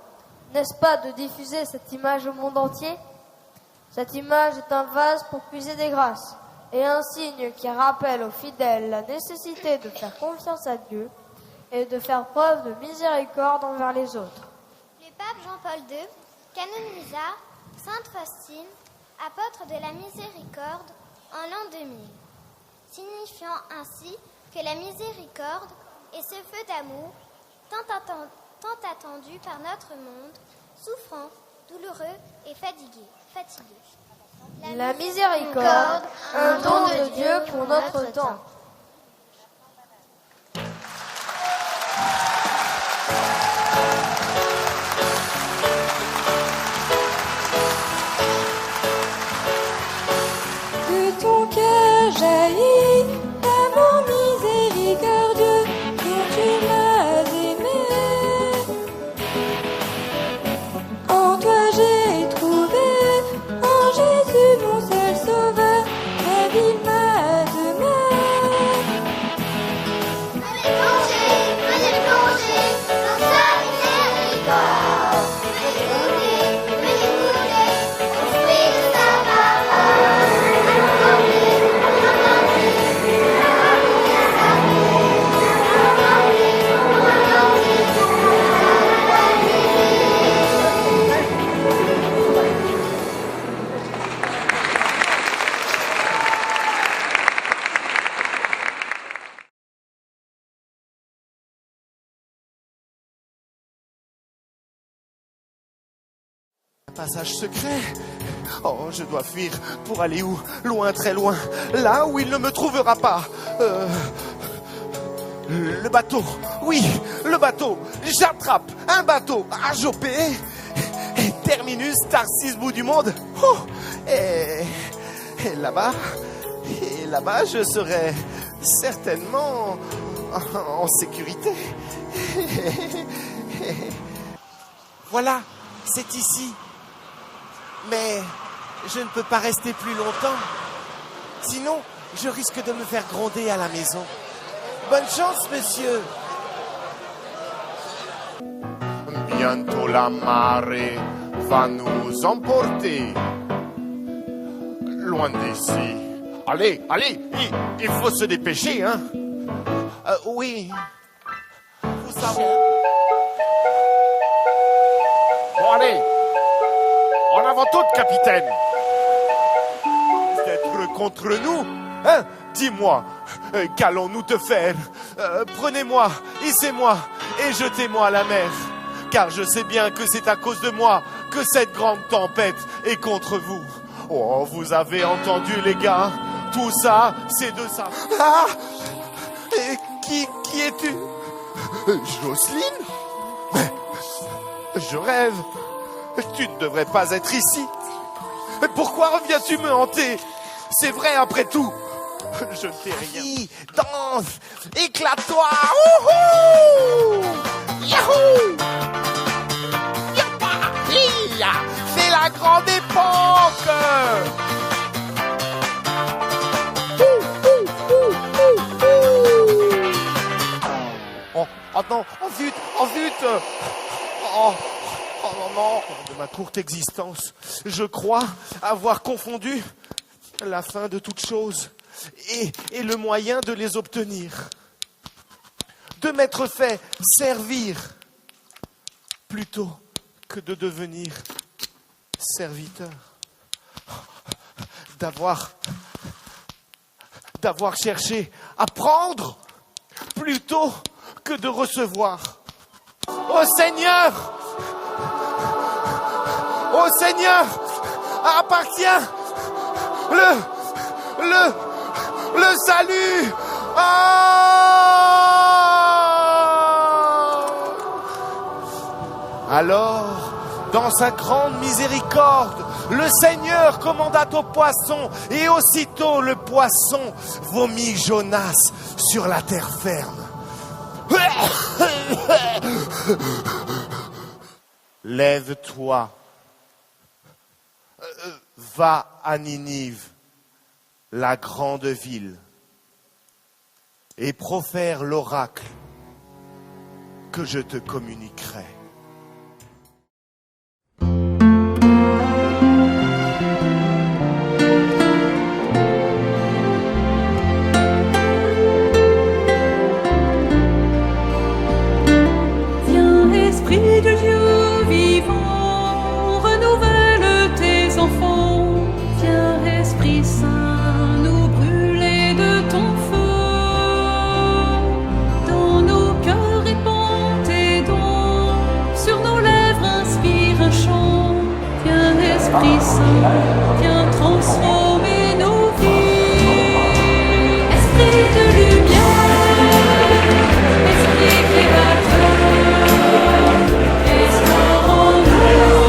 n'est-ce pas de diffuser cette image au monde entier? Cette image est un vase pour puiser des grâces et un signe qui rappelle aux fidèles la nécessité de faire confiance à Dieu et de faire preuve de miséricorde envers les autres. Le pape Jean-Paul II canonisa Sainte Faustine, apôtre de la miséricorde, en l'an 2000, signifiant ainsi que la miséricorde est ce feu d'amour tant attendu par notre monde, souffrant, douloureux et fatigué. La miséricorde, un don de Dieu pour notre temps. De ton cœur jaillit l'amour miséricordieux dont tu m'as aimé. En toi j'ai trouvé, en Jésus mon seul sauveur, la vie m'a demeure. Allez plonger dans sa miséricorde. Allez goûter au fruit de sa parole. Passage secret. Oh, je dois fuir. Pour aller où? Loin, très loin. Là où il ne me trouvera pas. Le bateau. Oui, le bateau. J'attrape un bateau à Jopé. Et terminus, Tarsis, bout du monde. Oh, et là-bas, je serai certainement en sécurité. Voilà, c'est ici. Mais je ne peux pas rester plus longtemps. Sinon, je risque de me faire gronder à la maison. Bonne chance, monsieur. Bientôt la marée va nous emporter. Loin d'ici. Allez, il faut se dépêcher, hein. Oui. Vous savez. Bon, allez. avant toute, capitaine. D'être contre nous, hein? Dis-moi, qu'allons-nous te faire? Prenez-moi, hissez-moi et jetez-moi à la mer. Car je sais bien que c'est à cause de moi que cette grande tempête est contre vous. Oh, vous avez entendu, les gars? Tout ça, c'est de ça. Ah! Et qui es-tu? Jocelyne? Mais je rêve. Tu ne devrais pas être ici. Pourquoi reviens-tu me hanter? C'est vrai après tout. Je ne t'ai rien. Vas-y, danse, éclate-toi. Wouhou! Yahoo! Yappa! C'est la grande époque. Oh non, oh zut, oh non, de ma courte existence, je crois avoir confondu la fin de toute chose et le moyen de les obtenir. De m'être fait servir plutôt que de devenir serviteur. D'avoir cherché à prendre plutôt que de recevoir. Ô Seigneur, appartient le salut. Alors, dans sa grande miséricorde, le Seigneur commanda au poisson, et aussitôt le poisson vomit Jonas sur la terre ferme. Lève-toi, va à Ninive, la grande ville, et profère l'oracle que je te communiquerai. Esprit Saint, viens transformer nos vies. Esprit de lumière, esprit créateur, restaure en nous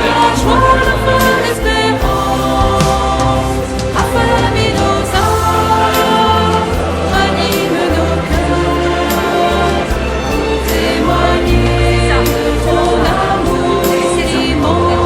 la joie, la foi, l'espérance. Affermis nos âmes, ranime nos cœurs, pour témoigner de ton amour immense.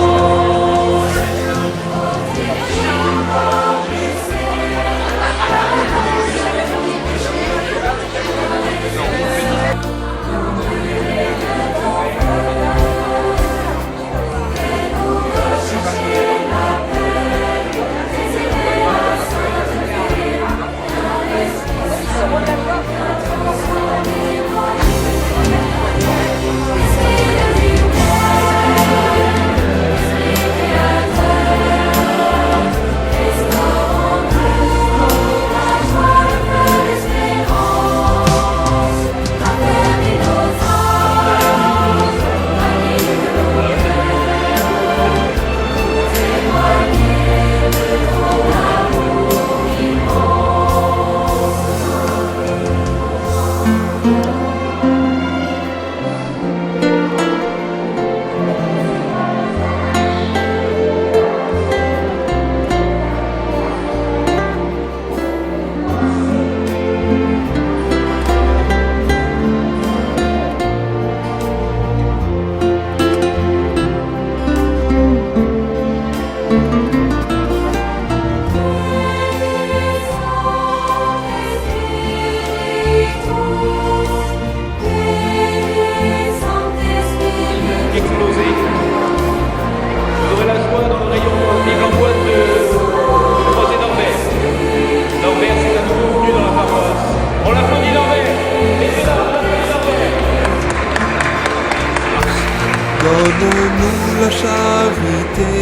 vérité,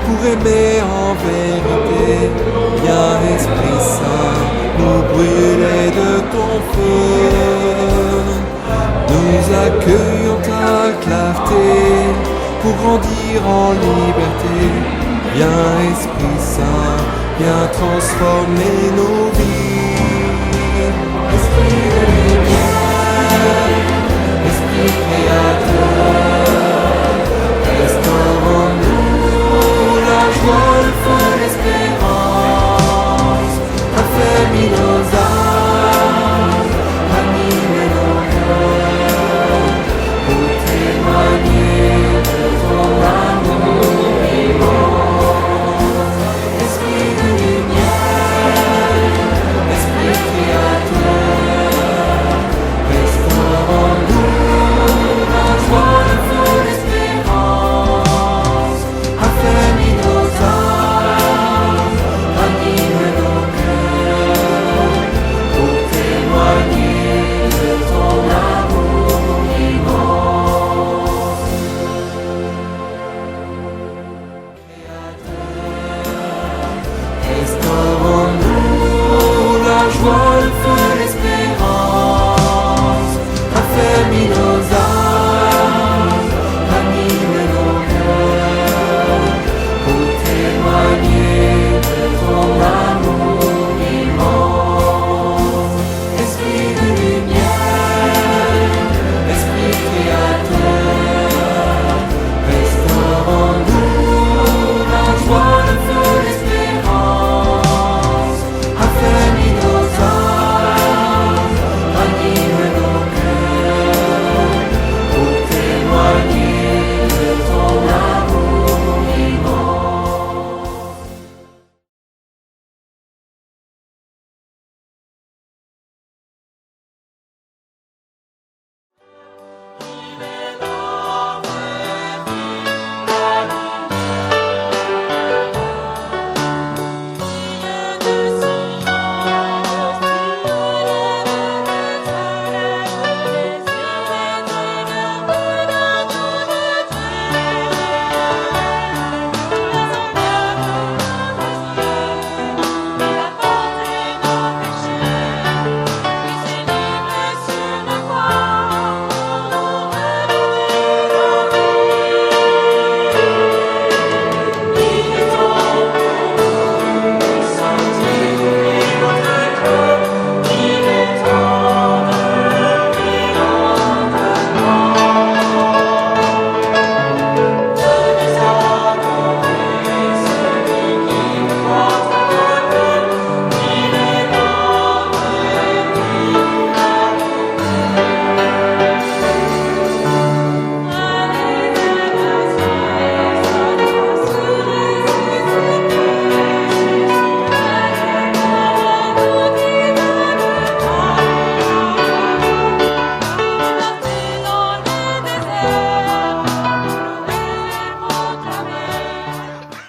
pour aimer en vérité. Viens Esprit Saint, nous brûler de ton feu. Nous accueillons ta clarté, pour grandir en liberté. Viens Esprit Saint, viens transformer nos vies. Esprit de lumière, Esprit créateur, restaure en nous la joie, le feu, l'espérance. Affermis nos âmes, anime nos cœurs, pour témoigner de ton amour immense. Esprit de lumière, Esprit créateur, restaure en nous la joie, le feu, l'espérance. Affermis nos âmes, anime nos cœurs, pour témoigner de ton amour immense. Restaure en nous la joie, le feu, l'espérance. Affermis nos âmes, anime nos cœurs, pour témoigner de ton amour immense. Esprit de lumière, Esprit créateur, restaure en nous la joie, le feu, l'espérance. Affermis nos âmes, anime nos cœurs, pour témoigner de ton amour immense.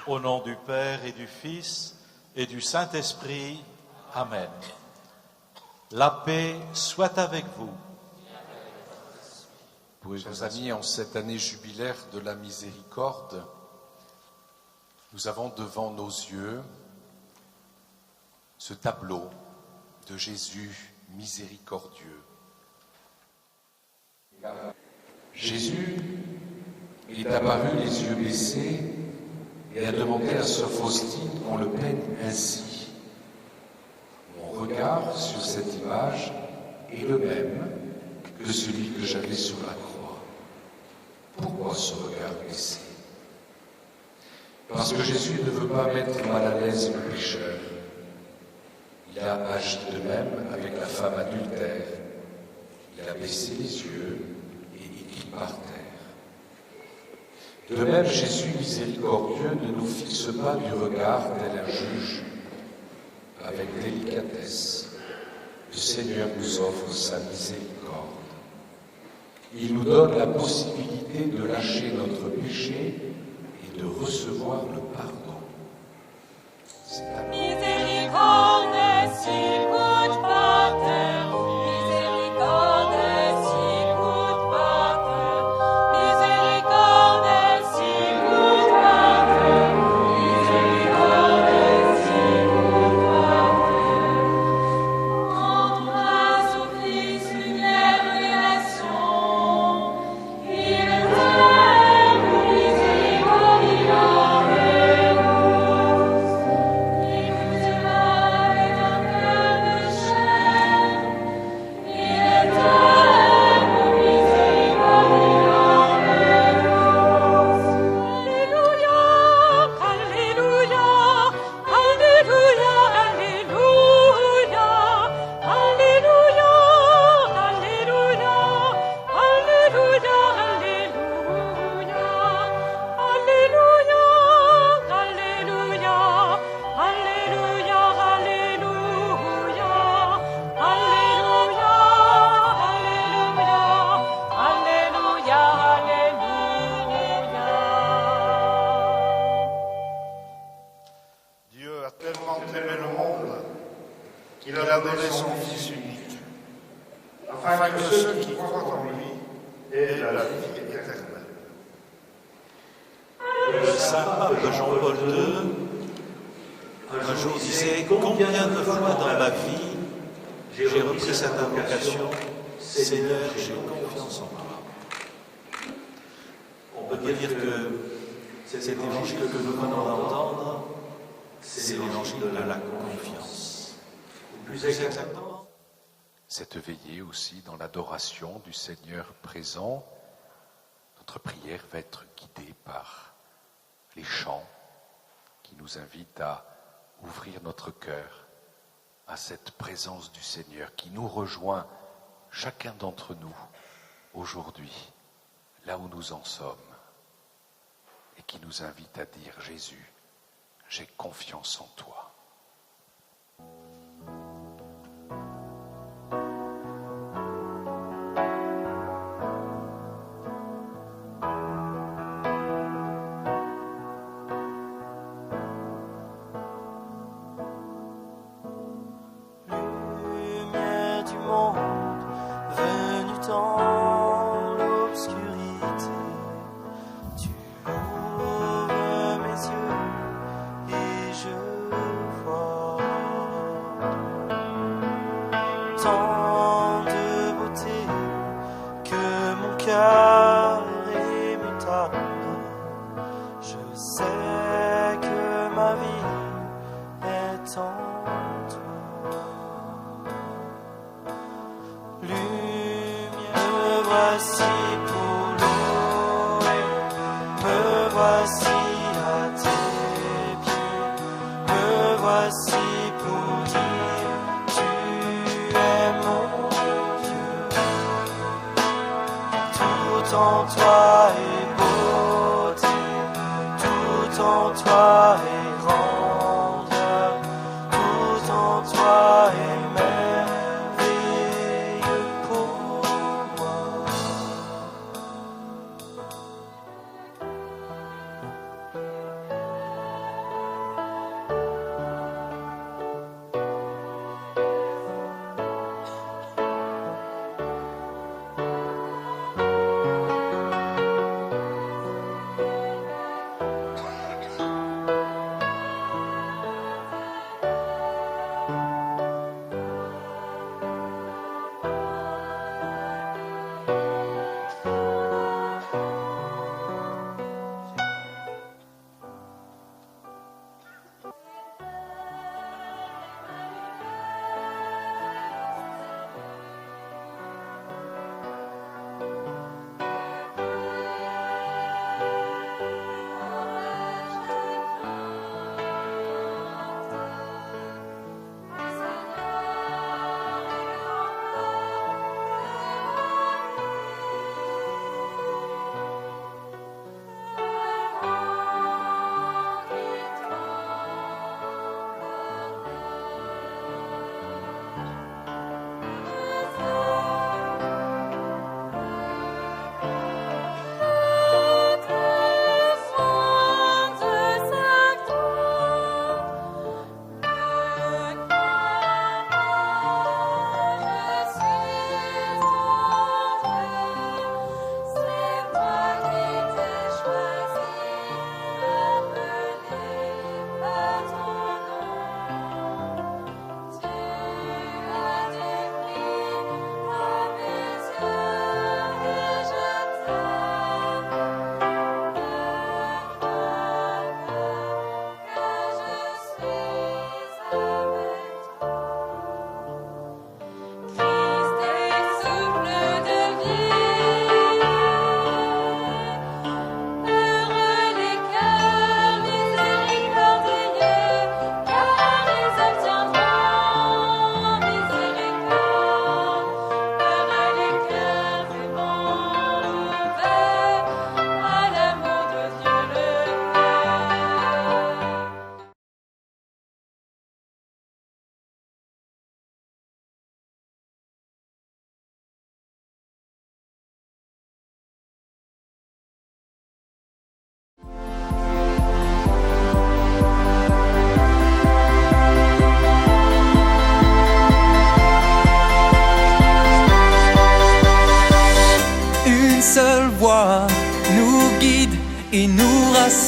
Au nom du Père et du Fils et du Saint-Esprit. Amen. La paix soit avec vous. Chers amis, en cette année jubilaire de la miséricorde, nous avons devant nos yeux ce tableau de Jésus miséricordieux. Jésus est apparu les yeux baissés et a demandé à sœur Faustine qu'on le peigne ainsi. Mon regard sur cette image est le même que celui que j'avais sur la croix. Pourquoi ce regard baissé? Parce que Jésus ne veut pas mettre mal à l'aise le pécheur. Il a agi de même avec la femme adultère. Il a baissé les yeux et écrit par terre. De même, Jésus miséricordieux ne nous fixe pas du regard tel un juge. Avec délicatesse, le Seigneur nous offre sa miséricorde. Il nous donne la possibilité de lâcher notre péché et de recevoir le pardon. C'est à nous. Miséricorde, sicut pater, miséricorde, sicut pater, miséricorde, sicut a donné son Fils unique, afin que ceux qui croient en lui aient la vie éternelle. Le saint pape Jean-Paul II, un jour disait « Combien de fois dans ma vie j'ai repris cette invocation, Seigneur, j'ai confiance en toi ». On peut dire que cet évangile que nous venons d'entendre, c'est l'évangile de la confiance. Ou plus exactement, cette veillée aussi dans l'adoration du Seigneur présent, notre prière va être guidée par les chants qui nous invitent à ouvrir notre cœur à cette présence du Seigneur qui nous rejoint, chacun d'entre nous, aujourd'hui, là où nous en sommes, et qui nous invite à dire « Jésus, j'ai confiance en toi ». Tant de beauté que mon cœur est mutable. Je sais que ma vie est en toi. Lumière, me voici pour louer, me voici à tes pieds, me voici pour dire tu es mon Dieu. Tout en toi est beauté, tout en toi est grandeur, tout en toi est merveilleux pour moi.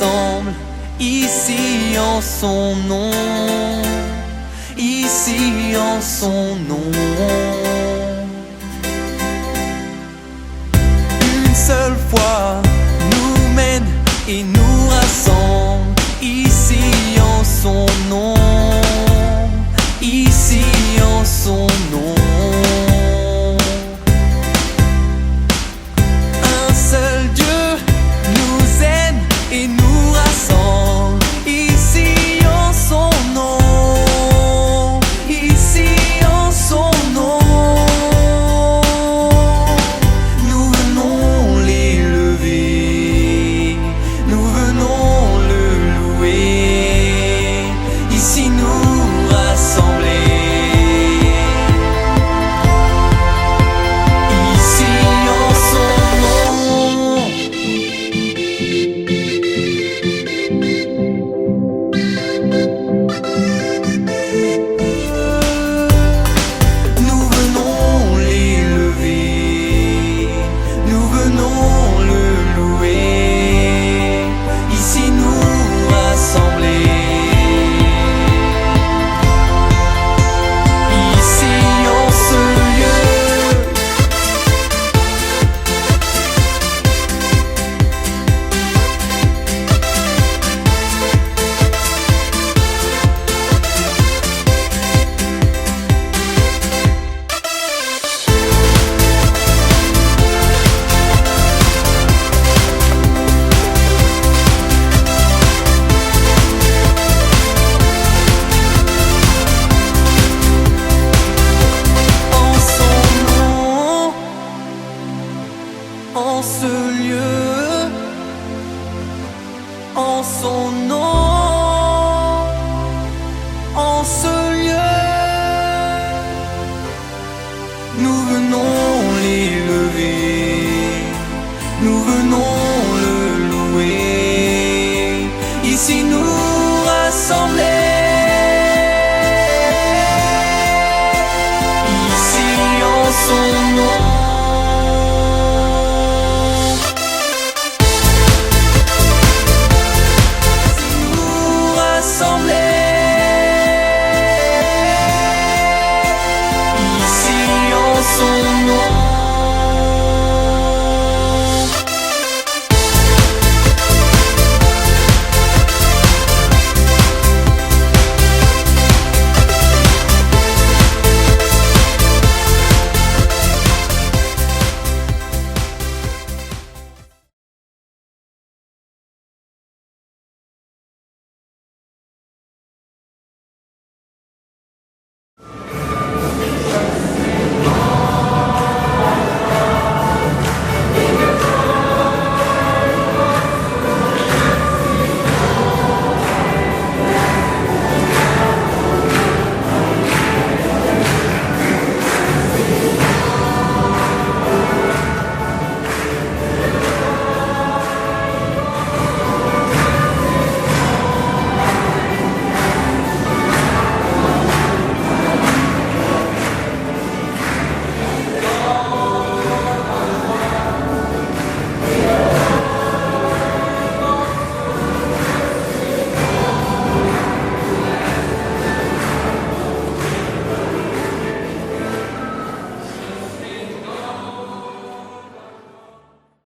rassemble ici en son nom, ici en son nom. Une seule foi nous mène et nous rassemble ici en son nom, ici en son nom. Un seul Dieu nous aime et nous rassemble ici en son nom, ici en son nom. Nous venons l'élever, nous venons le louer, ici nous rassembler. En ce lieu, en son nom, en ce lieu, nous venons l'élever, nous venons le louer, ici nous